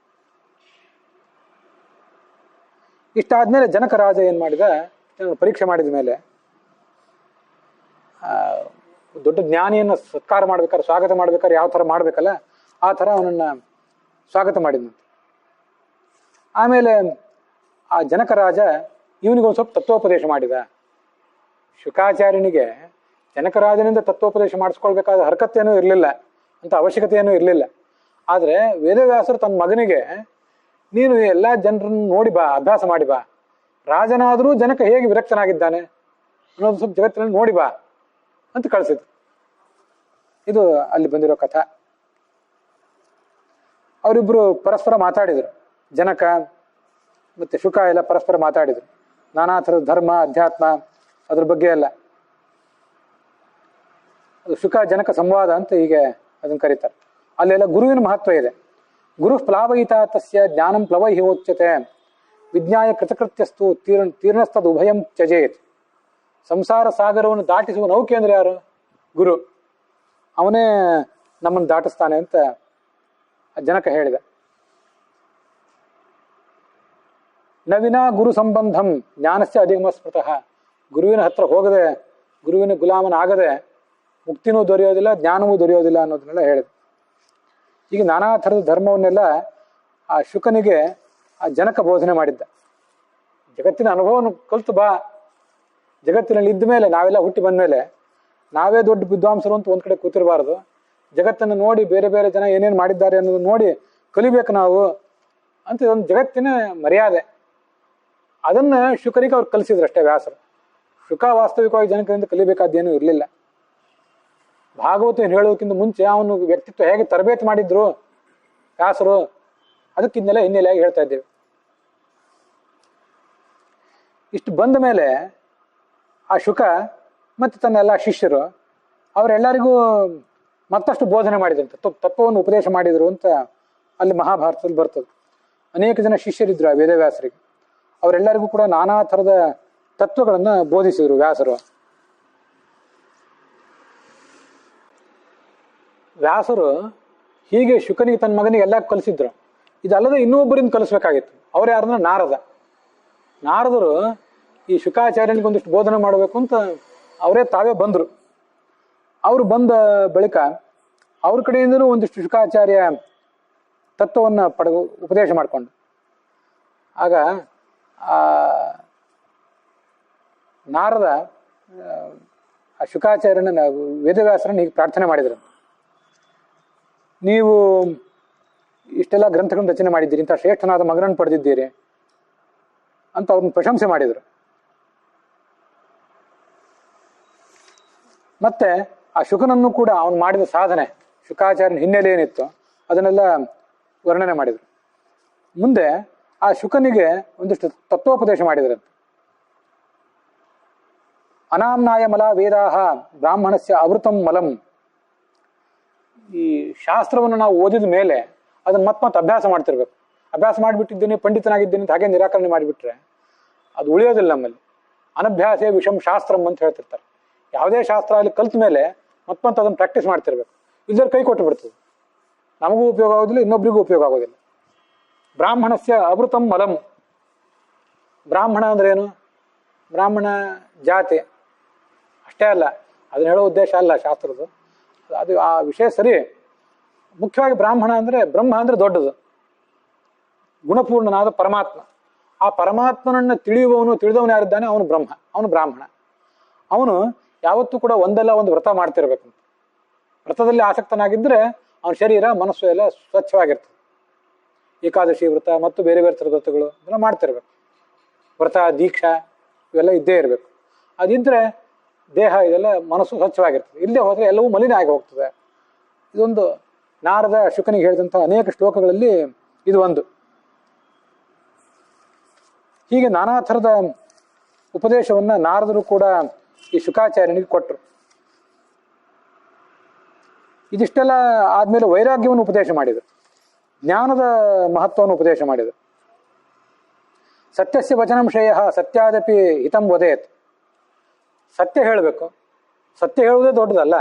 ಇಷ್ಟಾದ್ಮೇಲೆ ಜನಕ ರಾಜ ಏನ್ ಮಾಡಿದ, ಪರೀಕ್ಷೆ ಮಾಡಿದ ಮೇಲೆ ದೊಡ್ಡ ಜ್ಞಾನಿಯನ್ನ ಸತ್ಕಾರ ಮಾಡ್ಬೇಕಾದ್ರೆ, ಸ್ವಾಗತ ಮಾಡ್ಬೇಕಾದ್ರೆ ಯಾವ ಥರ ಮಾಡ್ಬೇಕಲ್ಲ ಆ ಥರ ಅವನನ್ನ ಸ್ವಾಗತ ಮಾಡಿದಂತೆ. ಆಮೇಲೆ ಆ ಜನಕ ರಾಜ ಇವನಿಗೊಂದು ಸ್ವಲ್ಪ ತತ್ವೋಪದೇಶ ಮಾಡಿದ. ಶುಕಾಚಾರ್ಯನಿಗೆ ಜನಕರಾಜನಿಂದ ತತ್ವೋಪದೇಶ ಮಾಡಿಸ್ಕೊಳ್ಬೇಕಾದ ಹರಕತ್ತೇನೂ ಇರಲಿಲ್ಲ, ಅಂತ ಅವಶ್ಯಕತೆಯೇನೂ ಇರಲಿಲ್ಲ. ಆದರೆ ವೇದವ್ಯಾಸರು ತನ್ನ ಮಗನಿಗೆ ನೀನು ಎಲ್ಲ ಜನರನ್ನು ನೋಡಿ ಬಾ, ಅಭ್ಯಾಸ ಮಾಡಿ ಬಾ, ರಾಜನಾದರೂ ಜನಕ ಹೇಗೆ ವಿರಕ್ತನಾಗಿದ್ದಾನೆ ಅನ್ನೋದು ಸ್ವಲ್ಪ ಜಗತ್ತಿನಲ್ಲಿ ನೋಡಿ ಬಾ ಅಂತ ಕಳಿಸಿದ್ರು. ಇದು ಅಲ್ಲಿ ಬಂದಿರೋ ಕಥಾ. ಅವರಿಬ್ಬರು ಪರಸ್ಪರ ಮಾತಾಡಿದರು. ಜನಕ ಮತ್ತು ಶುಕ ಎಲ್ಲ ಪರಸ್ಪರ ಮಾತಾಡಿದರು. ನಾನಾ ಥರದ ಧರ್ಮ, ಅಧ್ಯಾತ್ಮ, ಅದ್ರ ಬಗ್ಗೆ ಎಲ್ಲ. ಅದು ಶುಕ ಜನಕ ಸಂವಾದ ಅಂತ ಹೀಗೆ ಅದನ್ನು ಕರೀತಾರೆ. ಅಲ್ಲೆಲ್ಲ ಗುರುವಿನ ಮಹತ್ವ ಇದೆ. ಗುರು ಪ್ಲಾವಯಿತ ತಸ್ಯ ಜ್ಞಾನಂ ಪ್ಲವಹಿ ಹೋಚ್ಯತೆ ವಿಜ್ಞಾಯ ಕೃತಕೃತ್ಯಸ್ತು ತೀರ್ಣಸ್ತದ ಉಭಯಂ ತ್ಯಜೇತ್. ಸಂಸಾರ ಸಾಗರವನ್ನು ದಾಟಿಸುವ ನೌಕೆ ಅಂದ್ರೆ ಯಾರು? ಗುರು. ಅವನೇ ನಮ್ಮನ್ನು ದಾಟಿಸ್ತಾನೆ ಅಂತ ಜನಕ ಹೇಳಿದ. ನವಿನಾ ಗುರು ಸಂಬಂಧಂ ಜ್ಞಾನಸ್ಯ ಅಧಿಗಮ ಸ್ಮೃತಃ. ಗುರುವಿನ ಹತ್ರ ಹೋಗದೆ, ಗುರುವಿನ ಗುಲಾಮನಾಗದೆ ಮುಕ್ತಿನೂ ದೊರೆಯೋದಿಲ್ಲ, ಜ್ಞಾನವೂ ದೊರೆಯೋದಿಲ್ಲ ಅನ್ನೋದನ್ನೆಲ್ಲ ಹೇಳಿದೆ. ಈಗ ನಾನಾ ಥರದ ಧರ್ಮವನ್ನೆಲ್ಲ ಆ ಶುಕನಿಗೆ ಆ ಜನಕ ಬೋಧನೆ ಮಾಡಿದ್ದ. ಜಗತ್ತಿನ ಅನುಭವವನ್ನು ಕಲಿತು ಬಾ. ಜಗತ್ತಿನಲ್ಲಿ ಇದ್ದ ಮೇಲೆ, ನಾವೆಲ್ಲ ಹುಟ್ಟಿ ಬಂದ ಮೇಲೆ ನಾವೇ ದೊಡ್ಡ ವಿದ್ವಾಂಸರು ಅಂತ ಒಂದ್ ಕಡೆ ಕೂತಿರಬಾರ್ದು. ಜಗತ್ತನ್ನು ನೋಡಿ ಬೇರೆ ಬೇರೆ ಜನ ಏನೇನು ಮಾಡಿದ್ದಾರೆ ಅನ್ನೋದನ್ನ ನೋಡಿ ಕಲಿಬೇಕು ನಾವು ಅಂತ ಇದೊಂದು ಜಗತ್ತಿನ ಮರ್ಯಾದೆ. ಅದನ್ನ ಶುಕನಿಗೆ ಅವ್ರು ಕಲಿಸಿದ್ರು ಅಷ್ಟೇ ವ್ಯಾಸರು. ಶುಕ ವಾಸ್ತವಿಕವಾಗಿ ಜನಕರಿಂದ ಕಲಿಬೇಕಾದ್ದೇನೂ ಇರಲಿಲ್ಲ. ಭಾಗವತ ಹೇಳೋದಕ್ಕಿಂತ ಮುಂಚೆ ಅವನು ವ್ಯಕ್ತಿತ್ವ ಹೇಗೆ ತರಬೇತಿ ಮಾಡಿದ್ರು ವ್ಯಾಸರು, ಅದಕ್ಕಿನ್ನೆಲ್ಲ ಹಿನ್ನೆಲೆಯಾಗಿ ಹೇಳ್ತಾ ಇದ್ದೇವೆ. ಇಷ್ಟು ಬಂದ ಮೇಲೆ ಆ ಶುಕ ಮತ್ತು ತನ್ನೆಲ್ಲ ಶಿಷ್ಯರು ಅವರೆಲ್ಲರಿಗೂ ಮತ್ತಷ್ಟು ಬೋಧನೆ ಮಾಡಿದಂತೆ, ತತ್ವವನ್ನು ಉಪದೇಶ ಮಾಡಿದರು ಅಂತ ಅಲ್ಲಿ ಮಹಾಭಾರತದಲ್ಲಿ ಬರ್ತದೆ. ಅನೇಕ ಜನ ಶಿಷ್ಯರಿದ್ರು ಆ ವೇದವ್ಯಾಸರಿಗೆ. ಅವರೆಲ್ಲರಿಗೂ ಕೂಡ ನಾನಾ ಥರದ ತತ್ವಗಳನ್ನು ಬೋಧಿಸಿದರು ವ್ಯಾಸರು. ವ್ಯಾಸರು ಹೀಗೆ ಶುಕನಿಗೆ ತನ್ನ ಮಗನಿಗೆ ಎಲ್ಲ ಕಲಿಸಿದ್ರು. ಇದಲ್ಲದೆ ಇನ್ನೊಬ್ಬರಿಂದ ಕಲಿಸ್ಬೇಕಾಗಿತ್ತು. ಅವ್ರು ಯಾರಂದ್ರೆ ನಾರದ. ನಾರದರು ಈ ಶುಕಾಚಾರ್ಯನಿಗೆ ಒಂದಿಷ್ಟು ಬೋಧನೆ ಮಾಡಬೇಕು ಅಂತ ಅವರೇ ತಾವೇ ಬಂದರು. ಅವರು ಬಂದ ಬಳಿಕ ಅವ್ರ ಕಡೆಯಿಂದಲೂ ಒಂದಿಷ್ಟು ಶುಕಾಚಾರ್ಯ ತತ್ವವನ್ನು ಉಪದೇಶ ಮಾಡಿಕೊಂಡು ಆಗ ನಾರದ ಆ ಶುಕಾಚಾರ್ಯನ ವೇದವ್ಯಾಸರನ್ನು ಹೀಗೆ ಪ್ರಾರ್ಥನೆ ಮಾಡಿದರು. ನೀವು ಇಷ್ಟೆಲ್ಲ ಗ್ರಂಥಗಳನ್ನು ರಚನೆ ಮಾಡಿದ್ದೀರಿ, ಇಂಥ ಶ್ರೇಷ್ಠನಾದ ಮಗನನ್ನು ಪಡೆದಿದ್ದೀರಿ ಅಂತ ಅವ್ರನ್ನ ಪ್ರಶಂಸೆ ಮಾಡಿದರು. ಮತ್ತೆ ಆ ಶುಕನನ್ನು ಕೂಡ ಅವನು ಮಾಡಿದ ಸಾಧನೆ, ಶುಕಾಚಾರ್ಯನ ಹಿನ್ನೆಲೆ ಏನಿತ್ತು ಅದನ್ನೆಲ್ಲ ವರ್ಣನೆ ಮಾಡಿದರು. ಮುಂದೆ ಆ ಶುಕನಿಗೆ ಒಂದಿಷ್ಟು ತತ್ವೋಪದೇಶ ಮಾಡಿದ್ರಂತೆ. ಅನಾಮ್ನಾಯ ಮಲ ವೇದಾಹ ಬ್ರಾಹ್ಮಣಸ್ಯ ಅಮೃತಂ ಮಲಂ. ಈ ಶಾಸ್ತ್ರವನ್ನು ನಾವು ಓದಿದ ಮೇಲೆ ಅದನ್ನು ಮತ್ತೆ ಅಭ್ಯಾಸ ಮಾಡ್ತಿರ್ಬೇಕು. ಅಭ್ಯಾಸ ಮಾಡಿಬಿಟ್ಟಿದ್ದೀನಿ, ಪಂಡಿತನಾಗಿದ್ದೀನಿ ಅಂತ ಹಾಗೆ ನಿರಾಕರಣೆ ಮಾಡಿಬಿಟ್ರೆ ಅದು ಉಳಿಯೋದಿಲ್ಲ ನಮ್ಮಲ್ಲಿ. ಅನಭ್ಯಾಸೇ ವಿಷಂ ಶಾಸ್ತ್ರಂ ಅಂತ ಹೇಳ್ತಿರ್ತಾರೆ. ಯಾವುದೇ ಶಾಸ್ತ್ರ ಅಲ್ಲಿ ಕಲ್ತ ಮೇಲೆ ಮತ್ತೆ ಅದನ್ನು ಪ್ರಾಕ್ಟೀಸ್ ಮಾಡ್ತಿರ್ಬೇಕು. ಇಲ್ಲದ್ರೆ ಕೈ ಕೊಟ್ಟು ಬಿಡ್ತದೆ, ನಮಗೂ ಉಪಯೋಗ ಆಗೋದಿಲ್ಲ, ಇನ್ನೊಬ್ರಿಗೂ ಉಪಯೋಗ ಆಗೋದಿಲ್ಲ. ಬ್ರಾಹ್ಮಣಸ್ಯ ಅಮೃತಂ ಮಲಂ. ಬ್ರಾಹ್ಮಣ ಅಂದ್ರೆ ಏನು? ಬ್ರಾಹ್ಮಣ ಜಾತಿ ಅಷ್ಟೇ ಅಲ್ಲ, ಅದನ್ನ ಹೇಳೋ ಉದ್ದೇಶ ಅಲ್ಲ ಶಾಸ್ತ್ರದ್ದು. ಅದು ಆ ವಿಷಯ ಸರಿ. ಮುಖ್ಯವಾಗಿ ಬ್ರಾಹ್ಮಣ ಅಂದ್ರೆ ಬ್ರಹ್ಮ ಅಂದ್ರೆ ದೊಡ್ಡದು, ಗುಣಪೂರ್ಣನಾದ ಪರಮಾತ್ಮ. ಆ ಪರಮಾತ್ಮನನ್ನು ತಿಳಿದವನು ಯಾರಿದ್ದಾನೆ ಅವನು ಬ್ರಹ್ಮ, ಅವನು ಬ್ರಾಹ್ಮಣ. ಅವನು ಯಾವತ್ತೂ ಕೂಡ ಒಂದಲ್ಲ ಒಂದು ವ್ರತ ಮಾಡ್ತಿರ್ಬೇಕು. ವ್ರತದಲ್ಲಿ ಆಸಕ್ತನಾಗಿದ್ದರೆ ಅವನ ಶರೀರ ಮನಸ್ಸು ಎಲ್ಲ ಸ್ವಚ್ಛವಾಗಿರ್ತದೆ. ಏಕಾದಶಿ ವ್ರತ ಮತ್ತು ಬೇರೆ ಬೇರೆ ಥರದ ವ್ರತಗಳು ಅದನ್ನ ಮಾಡ್ತಿರ್ಬೇಕು. ವ್ರತ ದೀಕ್ಷಾ ಇವೆಲ್ಲ ಇದ್ದೇ ಇರಬೇಕು. ಅದಿದ್ರೆ ದೇಹ ಇದೆಲ್ಲ ಮನಸ್ಸು ಸ್ವಚ್ಛವಾಗಿರ್ತದೆ. ಇಲ್ಲದೆ ಹೋದರೆ ಎಲ್ಲವೂ ಮಲಿನ ಆಗಿ ಹೋಗ್ತದೆ. ಇದೊಂದು ನಾರದ ಶುಕನಿಗೆ ಹೇಳಿದಂಥ ಅನೇಕ ಶ್ಲೋಕಗಳಲ್ಲಿ ಇದು ಒಂದು. ಹೀಗೆ ನಾನಾ ಥರದ ಉಪದೇಶವನ್ನು ನಾರದರು ಕೂಡ ಈ ಶುಕಾಚಾರ್ಯನಿಗೆ ಕೊಟ್ಟರು. ಇದಿಷ್ಟೆಲ್ಲ ಆದಮೇಲೆ ವೈರಾಗ್ಯವನ್ನು ಉಪದೇಶ ಮಾಡಿದರು, ಜ್ಞಾನದ ಮಹತ್ವವನ್ನು ಉಪದೇಶ ಮಾಡಿದರು. ಸತ್ಯಸ್ಯ ವಚನಂ ಶ್ರೇಯ ಸತ್ಯಾದಪಿ ಹಿತಂ ವದೇತ್. ಸತ್ಯ ಹೇಳಬೇಕು. ಸತ್ಯ ಹೇಳುವುದೇ ದೊಡ್ಡದಲ್ಲ.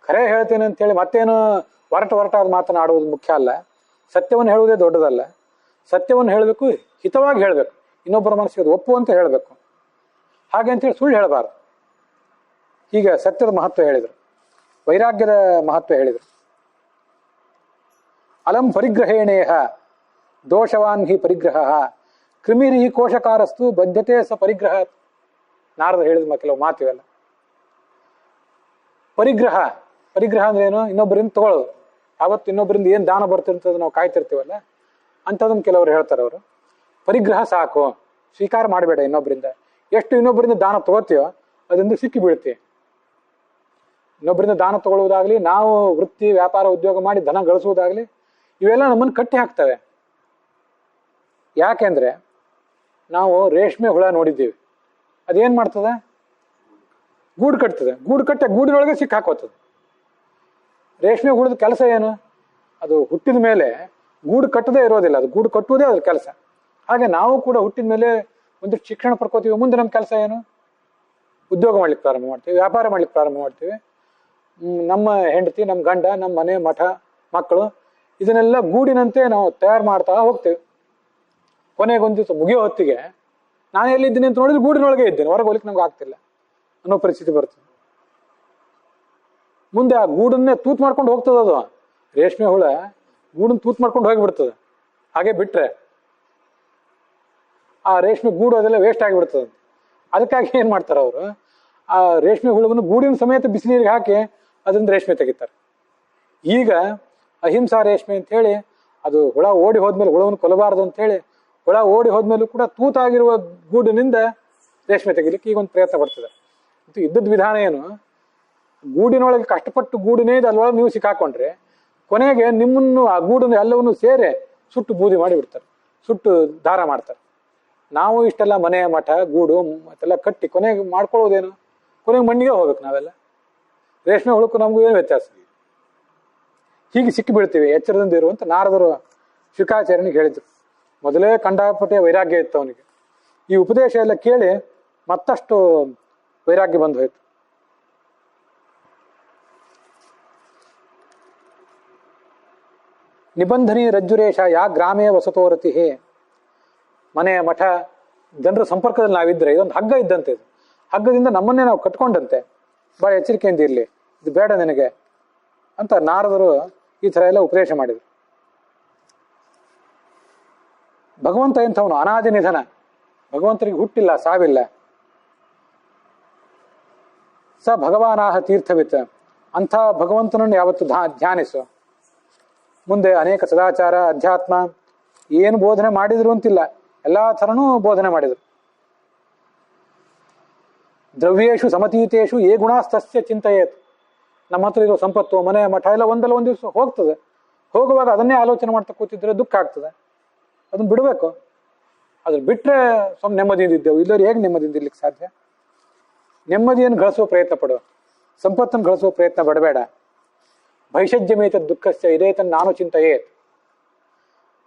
ಖರೆ ಹೇಳ್ತೇನೆ ಅಂತೇಳಿ ಮತ್ತೇನು ಹೊರಟಾದ ಮಾತನಾಡುವುದು ಮುಖ್ಯ ಅಲ್ಲ. ಸತ್ಯವನ್ನು ಹೇಳುವುದೇ ದೊಡ್ಡದಲ್ಲ. ಸತ್ಯವನ್ನು ಹೇಳಬೇಕು, ಹಿತವಾಗಿ ಹೇಳಬೇಕು, ಇನ್ನೊಬ್ಬರ ಮನಸ್ಸಿಗೆ ಅದು ಒಪ್ಪುವಂತ ಹೇಳಬೇಕು. ಹಾಗೆ ಅಂತೇಳಿ ಸುಳ್ಳು ಹೇಳಬಾರ್ದು. ಹೀಗೆ ಸತ್ಯದ ಮಹತ್ವ ಹೇಳಿದರು, ವೈರಾಗ್ಯದ ಮಹತ್ವ ಹೇಳಿದರು. ಅಲಂ ಪರಿಗ್ರಹೇಣೇಹ ದೋಷವಾನ್ ಹಿ ಪರಿಗ್ರಹ ಕ್ರಿಮಿರಿ ಕೋಶಕಾರಸ್ತು ಬದ್ಧತೆ ಸ ಪರಿಗ್ರಹ. ನಾರದ ಹೇಳಿದ ಕೆಲವು ಮಾತಿವೆಲ್ಲ. ಪರಿಗ್ರಹ ಪರಿಗ್ರಹ ಅಂದ್ರೆ ಏನು? ಇನ್ನೊಬ್ಬರಿಂದ ತಗೊಳ್ಳೋದು. ಯಾವತ್ತು ಇನ್ನೊಬ್ಬರಿಂದ ಏನು ದಾನ ಬರ್ತಿರ್ತದೆ ನಾವು ಕಾಯ್ತಿರ್ತೀವಲ್ಲ, ಅಂಥದನ್ನು ಕೆಲವರು ಹೇಳ್ತಾರೆ. ಅವರು ಪರಿಗ್ರಹ ಸಾಕು, ಸ್ವೀಕಾರ ಮಾಡಬೇಡ ಇನ್ನೊಬ್ಬರಿಂದ. ಎಷ್ಟು ಇನ್ನೊಬ್ಬರಿಂದ ದಾನ ತಗೋತೀಯೋ ಅದರಿಂದ ಸಿಕ್ಕಿ ಬೀಳ್ತೀವಿ. ಇನ್ನೊಬ್ಬರಿಂದ ದಾನ ತಗೊಳ್ಳುವುದಾಗ್ಲಿ, ನಾವು ವೃತ್ತಿ ವ್ಯಾಪಾರ ಉದ್ಯೋಗ ಮಾಡಿ ಧನ ಗಳಿಸುವುದಾಗ್ಲಿ, ಇವೆಲ್ಲ ನಮ್ಮನ್ನು ಕಟ್ಟಿ ಹಾಕ್ತವೆ. ಯಾಕೆಂದ್ರೆ ನಾವು ರೇಷ್ಮೆ ಹುಳ ನೋಡಿದ್ದೀವಿ. ಅದೇನ್ ಮಾಡ್ತದೆ? ಗೂಡು ಕಟ್ತದೆ. ಗೂಡು ಕಟ್ಟ ಗೂಡಿನೊಳಗೆ ಸಿಕ್ಕ ಹಾಕೋತದೆ. ರೇಷ್ಮೆ ಹುಳದ ಕೆಲಸ ಏನು? ಅದು ಹುಟ್ಟಿದ ಮೇಲೆ ಗೂಡು ಕಟ್ಟದೇ ಇರೋದಿಲ್ಲ, ಅದು ಗೂಡು ಕಟ್ಟುವುದೇ ಅದ್ರ ಕೆಲಸ. ಹಾಗೆ ನಾವು ಕೂಡ ಹುಟ್ಟಿದ ಮೇಲೆ ಒಂದಿಷ್ಟು ಶಿಕ್ಷಣ ಪಡ್ಕೋತೀವಿ. ಮುಂದೆ ನಮ್ಮ ಕೆಲಸ ಏನು? ಉದ್ಯೋಗ ಮಾಡ್ಲಿಕ್ಕೆ ಪ್ರಾರಂಭ ಮಾಡ್ತೀವಿ, ವ್ಯಾಪಾರ ಮಾಡ್ಲಿಕ್ಕೆ ಪ್ರಾರಂಭ ಮಾಡ್ತೀವಿ. ನಮ್ಮ ಹೆಂಡತಿ, ನಮ್ಮ ಗಂಡ, ನಮ್ಮ ಮನೆ, ಮಠ, ಮಕ್ಕಳು, ಇದನ್ನೆಲ್ಲ ಗೂಡಿನಂತೆ ನಾವು ತಯಾರು ಮಾಡ್ತಾ ಹೋಗ್ತೇವೆ. ಕೊನೆಗೊಂದು ದಿವಸ ಮುಗಿಯೋ ಹೊತ್ತಿಗೆ ನಾನು ಎಲ್ಲಿದ್ದೀನಿ ಅಂತ ನೋಡಿದ್ರೆ ಗೂಡಿನೊಳಗೆ ಇದ್ದೇನೆ, ಹೊರಗೆ ಹೋಗ್ಲಿಕ್ಕೆ ನಮ್ಗೆ ಆಗ್ತಿಲ್ಲ ಅನ್ನೋ ಪರಿಸ್ಥಿತಿ ಬರ್ತದೆ. ಮುಂದೆ ಆ ಗೂಡನ್ನೇ ತೂತ್ ಮಾಡ್ಕೊಂಡು ಹೋಗ್ತದೆ. ಅದು ರೇಷ್ಮೆ ಹುಳ ಗೂಡನ್ನ ತೂತ್ ಮಾಡ್ಕೊಂಡು ಹೋಗಿಬಿಡ್ತದೆ. ಹಾಗೆ ಬಿಟ್ರೆ ಆ ರೇಷ್ಮೆ ಗೂಡು ಅದೆಲ್ಲ ವೇಸ್ಟ್ ಆಗಿಬಿಡ್ತದೆ. ಅದಕ್ಕಾಗಿ ಏನ್ ಮಾಡ್ತಾರೆ ಅವರು? ಆ ರೇಷ್ಮೆ ಹುಳವನ್ನು ಗೂಡಿನ ಸಮೇತ ಬಿಸಿನೀರಿಗೆ ಹಾಕಿ ಅದರಿಂದ ರೇಷ್ಮೆ ತೆಗಿತಾರೆ. ಈಗ ಅಹಿಂಸಾ ರೇಷ್ಮೆ ಅಂತ ಹೇಳಿ, ಅದು ಹುಳ ಓಡಿ ಹೋದ್ಮೇಲೆ ಹುಳವನ್ನು ಕೊಲ್ಲಬಾರದು ಅಂತ ಹೇಳಿ, ಹುಳ ಓಡಿ ಹೋದ್ಮೇಲೂ ಕೂಡ ತೂತಾಗಿರುವ ಗೂಡಿನಿಂದ ರೇಷ್ಮೆ ತೆಗಿಲಿಕ್ಕೆ ಈಗ ಒಂದು ಪ್ರಯತ್ನ ಪಡ್ತದೆ. ಮತ್ತು ಇದ್ದದ ವಿಧಾನ ಏನು? ಗೂಡಿನೊಳಗೆ ಕಷ್ಟಪಟ್ಟು ಗೂಡಿನೇ ಇದೆ, ಅಲ್ಲೊಳಗೆ ನೀವು ಸಿಕ್ಕಾಕೊಂಡ್ರೆ ಕೊನೆಗೆ ನಿಮ್ಮನ್ನು ಆ ಗೂಡನ್ನು ಎಲ್ಲವನ್ನು ಸೇರೆ ಸುಟ್ಟು ಬೂದಿ ಮಾಡಿ ಬಿಡ್ತಾರೆ, ಸುಟ್ಟು ದಾರ ಮಾಡ್ತಾರೆ. ನಾವು ಇಷ್ಟೆಲ್ಲ ಮನೆ, ಮಠ, ಗೂಡು ಮತ್ತೆಲ್ಲ ಕಟ್ಟಿ ಕೊನೆಗೆ ಮಾಡ್ಕೊಳ್ಳೋದೇನು? ಕೊನೆಗೆ ಮಣ್ಣಿಗೆ ಹೋಗ್ಬೇಕು ನಾವೆಲ್ಲ. ರೇಷ್ಮೆ ಹುಳಕ್ಕೂ ನಮಗೂ ಏನು ವ್ಯತ್ಯಾಸ? ಹೀಗೆ ಸಿಕ್ಕಿ ಬೀಳ್ತೀವಿ. ಎಚ್ಚರದಿಂದ ಇರುವಂತ ನಾರದರು ಶುಕಾಚಾರ್ಯನಿಗೆ ಹೇಳಿದ್ರು. ಮೊದಲೇ ಕಂಡಾಪಟ್ಟೆ ವೈರಾಗ್ಯ ಇತ್ತು ಅವನಿಗೆ. ಈ ಉಪದೇಶ ಎಲ್ಲ ಕೇಳಿ ಮತ್ತಷ್ಟು ವೈರಾಗ್ಯ ಬಂದು ಹೋಯ್ತು. ನಿಬಂಧನಿ ರಜ್ಜುರೇಶ ಯಾ ಗ್ರಾಮೇ ವಸತೋರತಿ. ಮನೆ, ಮಠ, ಜನರ ಸಂಪರ್ಕದಲ್ಲಿ ನಾವಿದ್ರೆ ಇದೊಂದು ಹಗ್ಗ ಇದ್ದಂತೆ. ಇದು ಹಗ್ಗದಿಂದ ನಮ್ಮನ್ನೇ ನಾವು ಕಟ್ಕೊಂಡಂತೆ. ಬಹಳ ಎಚ್ಚರಿಕೆಯಿಂದ ಇರಲಿ, ಇದು ಬೇಡ ನಿನಗೆ ಅಂತ ನಾರದರು ಈ ಥರ ಎಲ್ಲ ಉಪದೇಶ ಮಾಡಿದರು. ಭಗವಂತ ಎಂಥವನು? ಅನಾದಿ ನಿಧನ. ಭಗವಂತನಿಗೆ ಹುಟ್ಟಿಲ್ಲ, ಸಾವಿಲ್ಲ. ಸ ಭಗವಾನಾಹ ತೀರ್ಥವಿತ್. ಅಂಥ ಭಗವಂತನನ್ನು ಯಾವತ್ತು ಧ್ಯಾನಿಸು. ಮುಂದೆ ಅನೇಕ ಸದಾಚಾರ, ಅಧ್ಯಾತ್ಮ ಏನು ಬೋಧನೆ ಮಾಡಿದ್ರು ಅಂತಿಲ್ಲ, ಎಲ್ಲಾ ಥರನೂ ಬೋಧನೆ ಮಾಡಿದರು. ದ್ರವ್ಯೇಶು ಸಮತೀತೇಶು ಯೇ ಗುಣಾಸ್ತಸ್ಯ ಚಿಂತೆಯೇತ್. ನಮ್ಮ ಹತ್ರ ಇರೋ ಸಂಪತ್ತು, ಮನೆ, ಮಠ ಎಲ್ಲ ಒಂದಲ್ಲ ಒಂದು ದಿವಸ ಹೋಗ್ತದೆ. ಹೋಗುವಾಗ ಅದನ್ನೇ ಆಲೋಚನೆ ಮಾಡ್ತಾ ಕೂತಿದ್ರೆ ದುಃಖ ಆಗ್ತದೆ. ಅದನ್ನ ಬಿಡಬೇಕು. ಅದ್ರ ಬಿಟ್ರೆ ಸ್ವಲ್ಪ ನೆಮ್ಮದಿಯಿಂದ ಇದ್ದೆವು. ಇಲ್ಲವ್ರು ಹೇಗೆ ನೆಮ್ಮದಿಯಿಂದ ಇರ್ಲಿಕ್ಕೆ ಸಾಧ್ಯ? ನೆಮ್ಮದಿಯನ್ನು ಗಳಿಸುವ ಪ್ರಯತ್ನ ಪಡುವ, ಸಂಪತ್ತನ್ನು ಗಳಿಸುವ ಪ್ರಯತ್ನ ಪಡಬೇಡ. ಭೈಷಜ್ಯಮೇತ ದುಃಖಸ್ಯ ಇದೇತನ್ ನಾನು ಚಿಂತೆಯೇತ್.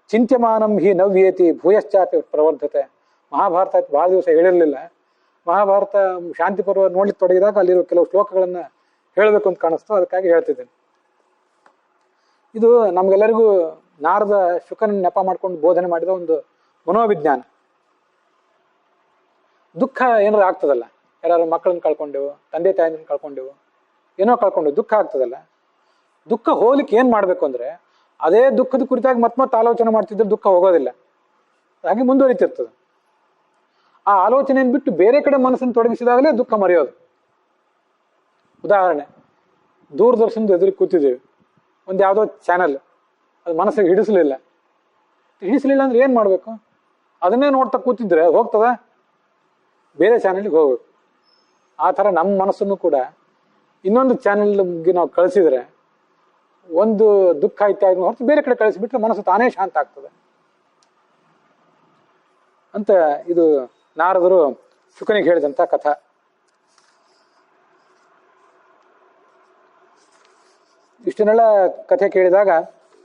ಚಿಂತ್ಯಮಾನಂ ಹಿ ನವ್ಯೇತಿ ಭೂಯಶ್ಚಾಪಿ ಪ್ರವರ್ಧತೆ. ಮಹಾಭಾರತ ಬಹಳ ದಿವಸ ಹೇಳಿರಲಿಲ್ಲ. ಮಹಾಭಾರತ ಶಾಂತಿ ಪರ್ವ ನೋಡ್ಲಿಕ್ಕೆ ತೊಡಗಿದಾಗ ಅಲ್ಲಿರೋ ಕೆಲವು ಶ್ಲೋಕಗಳನ್ನ ಹೇಳಬೇಕು ಅಂತ ಕಾಣಿಸ್ತು, ಅದಕ್ಕಾಗಿ ಹೇಳ್ತಿದ್ದೇನೆ. ಇದು ನಮ್ಗೆಲ್ಲರಿಗೂ ನಾರದ ಶುಕನ ನೆಪ ಮಾಡ್ಕೊಂಡು ಬೋಧನೆ ಮಾಡಿದ ಒಂದು ಮನೋವಿಜ್ಞಾನ. ದುಃಖ ಏನಾದ್ರು ಆಗ್ತದಲ್ಲ, ಯಾರು ಮಕ್ಕಳನ್ನ ಕಳ್ಕೊಂಡೆವು, ತಂದೆ ತಾಯಿನ ಕಳ್ಕೊಂಡೆವು, ಏನೋ ಕಳ್ಕೊಂಡೆವು, ದುಃಖ ಆಗ್ತದಲ್ಲ. ದುಃಖ ಹೋಗ್ಲಿಕ್ಕೆ ಏನ್ ಮಾಡ್ಬೇಕು ಅಂದ್ರೆ, ಅದೇ ದುಃಖದ ಕುರಿತಾಗಿ ಮತ್ತೆ ಆಲೋಚನೆ ಮಾಡ್ತಿದ್ರೆ ದುಃಖ ಹೋಗೋದಿಲ್ಲ, ಹಾಗೆ ಮುಂದುವರಿತಿರ್ತದೆ. ಆ ಆಲೋಚನೆಯನ್ನು ಬಿಟ್ಟು ಬೇರೆ ಕಡೆ ಮನಸ್ಸನ್ನು ತೊಡಗಿಸಿದಾಗಲೇ ದುಃಖ ಮರೆಯೋದು. ಉದಾಹರಣೆ, ದೂರದರ್ಶನದ ಎದುರಿಗೆ ಕೂತಿದ್ದೀವಿ, ಒಂದು ಯಾವುದೋ ಚಾನಲ್ ಅದು ಮನಸ್ಸಿಗೆ ಹಿಡಿಸ್ಲಿಲ್ಲ ಅಂದ್ರೆ ಏನ್ ಮಾಡ್ಬೇಕು? ಅದನ್ನೇ ನೋಡ್ತಾ ಕೂತಿದ್ರೆ ಹೋಗ್ತದ? ಬೇರೆ ಚಾನಲ್ಗೆ ಹೋಗ್ಬೇಕು. ಆ ಥರ ನಮ್ಮ ಮನಸ್ಸನ್ನು ಕೂಡ ಇನ್ನೊಂದು ಚಾನೆಲ್ಗೆ ನಾವು ಕಳಿಸಿದ್ರೆ, ಒಂದು ದುಃಖ ಇತ್ಯಾದಿ ಹೊರತು ಬೇರೆ ಕಡೆ ಕಳಿಸಿಬಿಟ್ರೆ ಮನಸ್ಸು ತಾನೇ ಶಾಂತ ಆಗ್ತದೆ ಅಂತ ಇದು ನಾರದರು ಶುಕನಿಗೆ ಹೇಳಿದಂಥ ಕಥಾ. ಇಷ್ಟನ್ನೆಲ್ಲ ಕಥೆ ಕೇಳಿದಾಗ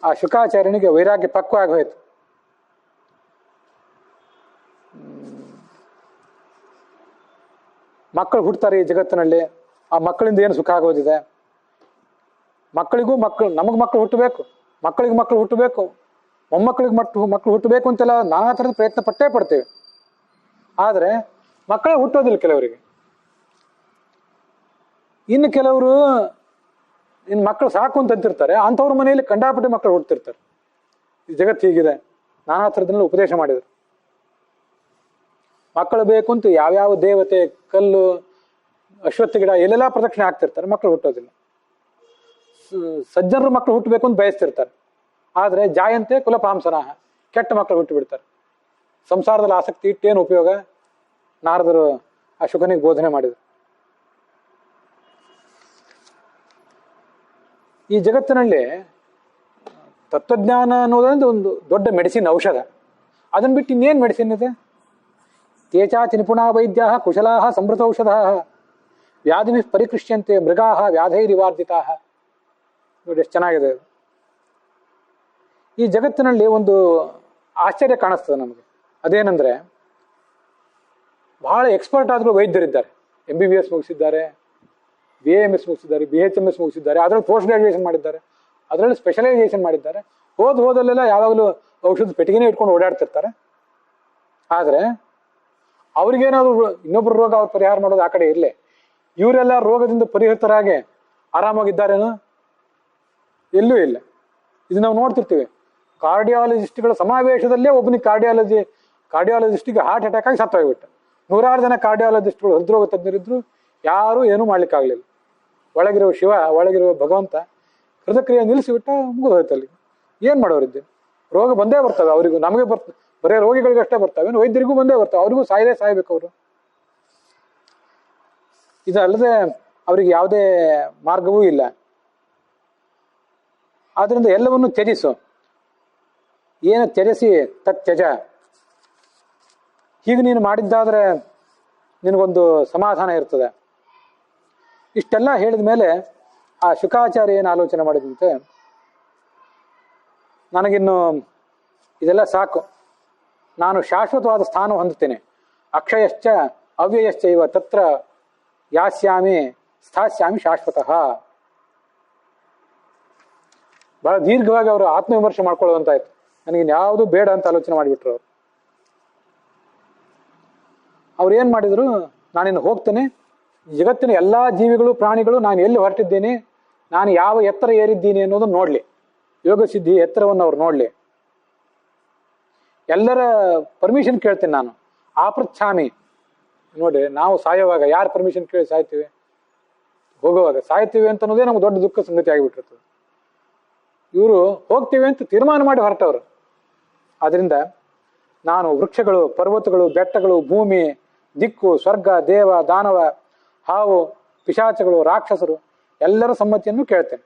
ಆ ಶುಕಾಚಾರ್ಯನಿಗೆ ವೈರಾಗ್ಯ ಪಕ್ವಾಗಿ ಹೋಯ್ತು. ಮಕ್ಕಳು ಹುಡ್ತಾರೆ ಈ ಜಗತ್ತಿನಲ್ಲಿ, ಆ ಮಕ್ಕಳಿಂದ ಏನು ಸುಖ ಆಗೋದಿದೆ? ಮಕ್ಕಳಿಗೂ ನಮಗೆ ಮಕ್ಕಳು ಹುಟ್ಟಬೇಕು, ಮಕ್ಕಳಿಗೆ ಮಕ್ಕಳು ಹುಟ್ಟಬೇಕು, ಮೊಮ್ಮಕ್ಕಳಿಗೆ ಮಕ್ಕಳು ಹುಟ್ಟಬೇಕು ಅಂತೆಲ್ಲ ನಾನಾ ಥರದ ಪ್ರಯತ್ನ ಪಟ್ಟೇ ಪಡ್ತೇವೆ. ಆದರೆ ಮಕ್ಕಳೇ ಹುಟ್ಟೋದಿಲ್ಲ ಕೆಲವರಿಗೆ. ಇನ್ನು ಕೆಲವರು ಇನ್ನು ಮಕ್ಕಳು ಸಾಕು ಅಂತಂತಿರ್ತಾರೆ, ಅಂಥವ್ರ ಮನೆಯಲ್ಲಿ ಕಂಡಾಪಟ್ಟೆ ಮಕ್ಕಳು ಹುಡ್ತಿರ್ತಾರೆ. ಈ ಜಗತ್ತು ಹೀಗಿದೆ, ನಾನಾ ಥರದಲ್ಲಿ ಉಪದೇಶ ಮಾಡಿದರು. ಮಕ್ಕಳು ಬೇಕು ಅಂತ ಯಾವ್ಯಾವ ದೇವತೆ, ಕಲ್ಲು, ಅಶ್ವತ್ಥ ಗಿಡ ಎಲ್ಲೆಲ್ಲ ಪ್ರದಕ್ಷಿಣೆ ಆಗ್ತಿರ್ತಾರೆ, ಮಕ್ಕಳು ಹುಟ್ಟೋದಿಲ್ಲ. ಸಜ್ಜನರು ಮಕ್ಕಳು ಹುಟ್ಟಬೇಕು ಅಂತ ಬಯಸ್ತಿರ್ತಾರೆ, ಆದರೆ ಜಾಯಂತೆ ಕುಲಪಾಂಸನಾಹ, ಕೆಟ್ಟ ಮಕ್ಕಳು ಹುಟ್ಟು ಬಿಡ್ತಾರೆ. ಸಂಸಾರದಲ್ಲಿ ಆಸಕ್ತಿ ಇಟ್ಟೇನು ಉಪಯೋಗ? ನಾರದರು ಆ ಶುಕನಿಗೆ ಬೋಧನೆ ಮಾಡಿದರು. ಈ ಜಗತ್ತಿನಲ್ಲಿ ತತ್ವಜ್ಞಾನ ಅನ್ನೋದೊಂದು ಒಂದು ದೊಡ್ಡ ಮೆಡಿಸಿನ್, ಔಷಧ. ಅದನ್ನು ಬಿಟ್ಟು ಇನ್ನೇನು ಮೆಡಿಸಿನ್ ಇದೆ? ತೇಚಾತಿ ನಿಪುಣಾ ವೈದ್ಯ ಕುಶಲಾ ಸಮೃತೌಷಧ ವ್ಯಾಧಿಭಿ ಪರಿಕೃಷ್ಯಂತೆ ಮೃಗಾ ವ್ಯಾಧೈರಿವಾರ್ಧಿತಾ. ನೋಡಿ ಎಷ್ಟು ಚೆನ್ನಾಗಿದೆ ಅದು. ಈ ಜಗತ್ತಿನಲ್ಲಿ ಒಂದು ಆಶ್ಚರ್ಯ ಕಾಣಿಸ್ತದೆ ನಮಗೆ. ಅದೇನೆಂದ್ರೆ, ಬಹಳ ಎಕ್ಸ್ಪರ್ಟ್ ಆದರೂ ವೈದ್ಯರಿದ್ದಾರೆ. MBBS ಮುಗಿಸಿದ್ದಾರೆ, BAMS ಮುಗಿಸಿದ್ದಾರೆ, BHMS ಮುಗಿಸಿದ್ದಾರೆ, ಅದರಲ್ಲಿ ಪೋಸ್ಟ್ ಗ್ರಾಜುಯೇಷನ್ ಮಾಡಿದ್ದಾರೆ, ಅದರಲ್ಲಿ ಸ್ಪೆಷಲೈಸೇಷನ್ ಮಾಡಿದ್ದಾರೆ. ಹೋದಲ್ಲೆಲ್ಲ ಯಾವಾಗಲೂ ಔಷಧ ಪೆಟ್ಟಿಗೆನೇ ಇಟ್ಕೊಂಡು ಓಡಾಡ್ತಿರ್ತಾರೆ. ಆದರೆ ಅವ್ರಿಗೇನಾದ್ರು ಇನ್ನೊಬ್ಬರು ರೋಗ ಅವ್ರು ಪರಿಹಾರ ಮಾಡೋದು ಆ ಕಡೆ ಇರಲಿ, ಇವರೆಲ್ಲ ರೋಗದಿಂದ ಪರಿಹೃತರಾಗಿ ಆರಾಮಾಗಿದ್ದಾರೇನೋ? ಎಲ್ಲೂ ಇಲ್ಲ. ಇದು ನಾವು ನೋಡ್ತಿರ್ತೀವಿ. ಕಾರ್ಡಿಯಾಲಜಿಸ್ಟ್ಗಳ ಸಮಾವೇಶದಲ್ಲೇ ಒಬ್ಬನಿಗೆ ಕಾರ್ಡಿಯಾಲಜಿಸ್ಟಿಗೆ ಹಾರ್ಟ್ ಅಟ್ಯಾಕ್ ಆಗಿ ಸತ್ತೋಗ್ಬಿಟ್ಟು. 100 ಜನ ಕಾರ್ಡಿಯಾಲಜಿಸ್ಟ್ಗಳು, ಹೃದ್ರೋಗ ತಜ್ಞರಿದ್ರು, ಯಾರೂ ಏನೂ ಮಾಡ್ಲಿಕ್ಕಾಗಲಿಲ್ಲ. ಒಳಗಿರುವ ಶಿವ, ಒಳಗಿರುವ ಭಗವಂತ ಹೃದಯಕ್ರಿಯೆ ನಿಲ್ಲಿಸಿಬಿಟ್ಟ, ಮುಗಿದೋಯ್ತು. ಅಲ್ಲಿ ಏನು ಮಾಡೋರಿದ್ದೆ? ರೋಗ ಬಂದೇ ಬರ್ತವೆ ಅವರಿಗೂ, ನಮಗೆ ಬರ್ತವೆ. ಬರೇ ರೋಗಿಗಳಿಗಷ್ಟೇ ಬರ್ತವೆ, ವೈದ್ಯರಿಗೂ ಬಂದೇ ಬರ್ತವೆ. ಅವ್ರಿಗೂ ಸಾಯ್ಬೇಕು ಅವರು. ಇದಲ್ಲದೆ ಅವರಿಗೆ ಯಾವುದೇ ಮಾರ್ಗವೂ ಇಲ್ಲ. ಆದ್ರಿಂದ ಎಲ್ಲವನ್ನು ತ್ಯಜಿಸು. ಏನು ತ್ಯಜಿಸಿ ತತ್ಯಜ. ಹೀಗೆ ನೀನು ಮಾಡಿದ್ದಾದ್ರೆ ನಿನಗೊಂದು ಸಮಾಧಾನ ಇರ್ತದೆ. ಇಷ್ಟೆಲ್ಲ ಹೇಳಿದ ಮೇಲೆ ಆ ಶುಕಾಚಾರ್ಯ ಏನು ಆಲೋಚನೆ ಮಾಡಿದಂತೆ, ನನಗಿನ್ನು ಇದೆಲ್ಲ ಸಾಕು, ನಾನು ಶಾಶ್ವತವಾದ ಸ್ಥಾನ ಹೊಂದುತ್ತೇನೆ. ಅಕ್ಷಯಶ್ಚ ಅವ್ಯಯಶ್ಚ ಇವ ತತ್ರ ಯಾಸ್ಯಾಮಿ ಸ್ಥಾಸ್ಯಾಮಿ ಶಾಶ್ವತಃ. ಬಹಳ ದೀರ್ಘವಾಗಿ ಅವರು ಆತ್ಮವಿಮರ್ಶೆ ಮಾಡ್ಕೊಳ್ಳುವಂತಾಯ್ತು. ನನಗಿನ್ ಯಾವುದು ಬೇಡ ಅಂತ ಆಲೋಚನೆ ಮಾಡಿಬಿಟ್ರು ಅವರು. ಅವ್ರು ಏನು ಮಾಡಿದ್ರು, ನಾನಿನ್ನು ಹೋಗ್ತೇನೆ, ಜಗತ್ತಿನ ಎಲ್ಲ ಜೀವಿಗಳು ಪ್ರಾಣಿಗಳು ನಾನು ಎಲ್ಲಿ ಹೊರಟಿದ್ದೇನೆ, ನಾನು ಯಾವ ಎತ್ತರ ಏರಿದ್ದೀನಿ ಅನ್ನೋದನ್ನು ನೋಡಲಿ, ಯೋಗ ಸಿದ್ಧಿ ಎತ್ತರವನ್ನು ಅವ್ರು ನೋಡಲಿ. ಎಲ್ಲರ ಪರ್ಮಿಷನ್ ಕೇಳ್ತೇನೆ ನಾನು. ಆಪೃಚ್ಛಾಮಿ. ನೋಡಿ, ನಾವು ಸಾಯುವಾಗ ಯಾರು ಪರ್ಮಿಷನ್ ಕೇಳಿ ಸಾಯ್ತೀವಿ? ಹೋಗುವಾಗ ಸಾಯ್ತೀವಿ ಅಂತ ಅನ್ನೋದೇ ನಮ್ಗೆ ದೊಡ್ಡ ದುಃಖ ಸಂಗತಿ ಆಗಿಬಿಟ್ಟಿರ್ತದೆ. ಇವರು ಹೋಗ್ತೀವಿ ಅಂತ ತೀರ್ಮಾನ ಮಾಡಿ ಹೊರಟವರು. ಆದ್ರಿಂದ ನಾನು ವೃಕ್ಷಗಳು, ಪರ್ವತಗಳು, ಬೆಟ್ಟಗಳು, ಭೂಮಿ, ದಿಕ್ಕು, ಸ್ವರ್ಗ, ದೇವ, ದಾನವ, ಹಾವು, ಪಿಶಾಚಗಳು, ರಾಕ್ಷಸರು ಎಲ್ಲರ ಸಮ್ಮತಿಯನ್ನು ಕೇಳ್ತೇನೆ.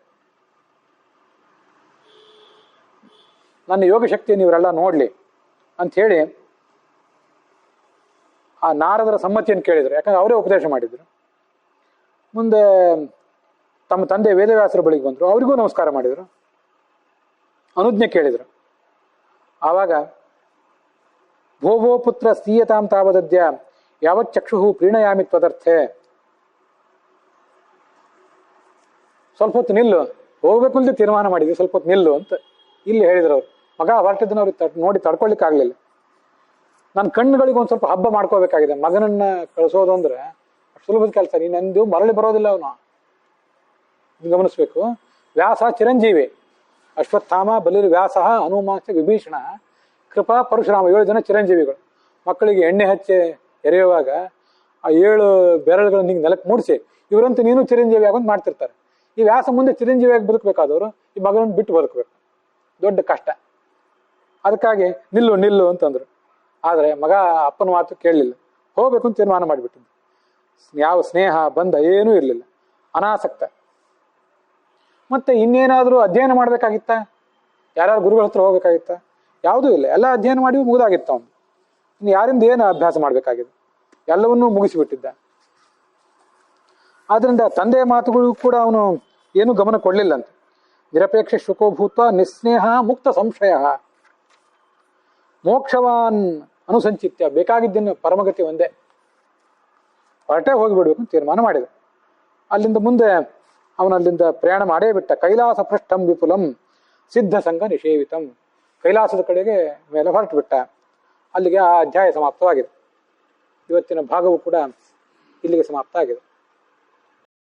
ನನ್ನ ಯೋಗ ಶಕ್ತಿಯನ್ನು ಇವರೆಲ್ಲ ನೋಡ್ಲಿ ಅಂತ ಹೇಳಿ ಆ ನಾರದರ ಸಮ್ಮತಿಯನ್ನು ಕೇಳಿದರು. ಯಾಕಂದ್ರೆ ಅವರೇ ಉಪದೇಶ ಮಾಡಿದ್ರು. ಮುಂದೆ ತಮ್ಮ ತಂದೆ ವೇದವ್ಯಾಸರ ಬಳಿಗೆ ಬಂದರು, ಅವರಿಗೂ ನಮಸ್ಕಾರ ಮಾಡಿದರು, ಅನುಜ್ಞೆ ಕೇಳಿದರು. ಆವಾಗ ಭೋಭೋ ಪುತ್ರ ಸ್ಥೀಯತಾಂ ತಾವದದ್ಯ ಯಾವಚ್ಚಕ್ಷು ಪ್ರೀಣಯಾಮಿ ತ್ವದರ್ಥೆ. ಸ್ವಲ್ಪ ಹೊತ್ತು ನಿಲ್ಲು, ಹೋಗ್ಬೇಕು ಅಂತ ತೀರ್ಮಾನ ಮಾಡಿದ್ವಿ, ಸ್ವಲ್ಪ ಹೊತ್ತು ನಿಲ್ಲು ಅಂತ ಇಲ್ಲಿ ಹೇಳಿದ್ರು ಅವ್ರು. ಮಗ ಹೊರಟಿದ್ದನ್ನು ಅವ್ರಿಗೆ ನೋಡಿ ತಡ್ಕೊಳ್ಲಿಕ್ಕೆ ಆಗ್ಲಿಲ್ಲ. ನನ್ನ ಕಣ್ಣುಗಳಿಗೆ ಒಂದು ಸ್ವಲ್ಪ ಹಬ್ಬ ಮಾಡ್ಕೋಬೇಕಾಗಿದೆ. ಮಗನನ್ನ ಕಳಿಸೋದು ಅಂದ್ರೆ ಸುಲಭದ ಕೆಲಸ. ನೀನೆಂದು ಮರಳಿ ಬರೋದಿಲ್ಲ ಅವನು, ಗಮನಿಸ್ಬೇಕು. ವ್ಯಾಸ ಚಿರಂಜೀವಿ, ಅಶ್ವತ್ಥಾಮ, ಬಲಿರ್ ವ್ಯಾಸ, ಹನುಮಾಂಸ, ವಿಭೀಷಣ, ಕೃಪಾ, ಪರಶುರಾಮ 7 ಜನ ಚಿರಂಜೀವಿಗಳು. ಮಕ್ಕಳಿಗೆ ಎಣ್ಣೆ ಹಚ್ಚಿ ಎರೆಯುವಾಗ ಆ 7 ಬೆರಳುಗಳನ್ನು ಹಿಂಗೆ ನೆಲಕ್ಕೆ ಮೂಡಿಸಿ ಇವರಂತೂ ನೀನು ಚಿರಂಜೀವಿ ಆಗೋದು ಮಾಡ್ತಿರ್ತಾರೆ. ಈ ವ್ಯಾಸ ಮುಂದೆ ಚಿರಂಜೀವಿಯಾಗಿ ಬದುಕಬೇಕಾದವರು ಈ ಮಗನನ್ನು ಬಿಟ್ಟು ಬದುಕಬೇಕು, ದೊಡ್ಡ ಕಷ್ಟ. ಅದಕ್ಕಾಗಿ ನಿಲ್ಲು ನಿಲ್ಲು ಅಂತಂದ್ರು. ಆದರೆ ಮಗ ಅಪ್ಪನ ಮಾತು ಕೇಳಲಿಲ್ಲ, ಹೋಗ್ಬೇಕು ಅಂತ ತೀರ್ಮಾನ ಮಾಡಿಬಿಟ್ಟಿದ್ದು. ಯಾವ ಸ್ನೇಹ ಬಂಧ ಏನೂ ಇರಲಿಲ್ಲ, ಅನಾಸಕ್ತ. ಮತ್ತೆ ಇನ್ನೇನಾದರೂ ಅಧ್ಯಯನ ಮಾಡ್ಬೇಕಾಗಿತ್ತ? ಯಾರ್ಯಾರು ಗುರುಗಳ ಹತ್ರ ಹೋಗ್ಬೇಕಾಗಿತ್ತ? ಯಾವುದೂ ಇಲ್ಲ, ಎಲ್ಲ ಅಧ್ಯಯನ ಮಾಡಿ ಮುಗಿದಾಗಿತ್ತ ಅವನು. ಇನ್ನು ಯಾರಿಂದ ಏನು ಅಭ್ಯಾಸ ಮಾಡಬೇಕಾಗಿದೆ? ಎಲ್ಲವನ್ನೂ ಮುಗಿಸಿಬಿಟ್ಟಿದ್ದ. ಆದ್ರಿಂದ ತಂದೆಯ ಮಾತುಗಳು ಕೂಡ ಅವನು ಏನೂ ಗಮನ ಕೊಡಲಿಲ್ಲಂತೆ. ನಿರಪೇಕ್ಷ ಶುಕೋಭೂತ್ವ ನಿಸ್ನೇಹ ಮುಕ್ತ ಸಂಶಯ ಮೋಕ್ಷವಾನ್ ಅನುಸಂಚಿತ್ಯ. ಬೇಕಾಗಿದ್ದನ್ನು ಪರಮಗತಿ ಒಂದೇ, ಹೊರಟೆ ಹೋಗಿಬಿಡ್ಬೇಕು ಅಂತ ತೀರ್ಮಾನ ಮಾಡಿದ. ಅಲ್ಲಿಂದ ಮುಂದೆ ಅವನಲ್ಲಿಂದ ಪ್ರಯಾಣ ಮಾಡೇ ಬಿಟ್ಟ. ಕೈಲಾಸ ಪೃಷ್ಠಂ ವಿಪುಲಂ ಸಿದ್ಧ ಸಂಘ ನಿಷೇವಿತಂ. ಕೈಲಾಸದ ಕಡೆಗೆ ಮೇಲೆ ಹೊರಟು ಬಿಟ್ಟ. ಅಲ್ಲಿಗೆ ಆ ಅಧ್ಯಾಯ ಸಮಾಪ್ತವಾಗಿದೆ. ಇವತ್ತಿನ ಭಾಗವು ಕೂಡ ಇಲ್ಲಿಗೆ ಸಮಾಪ್ತ ಆಗಿದೆ.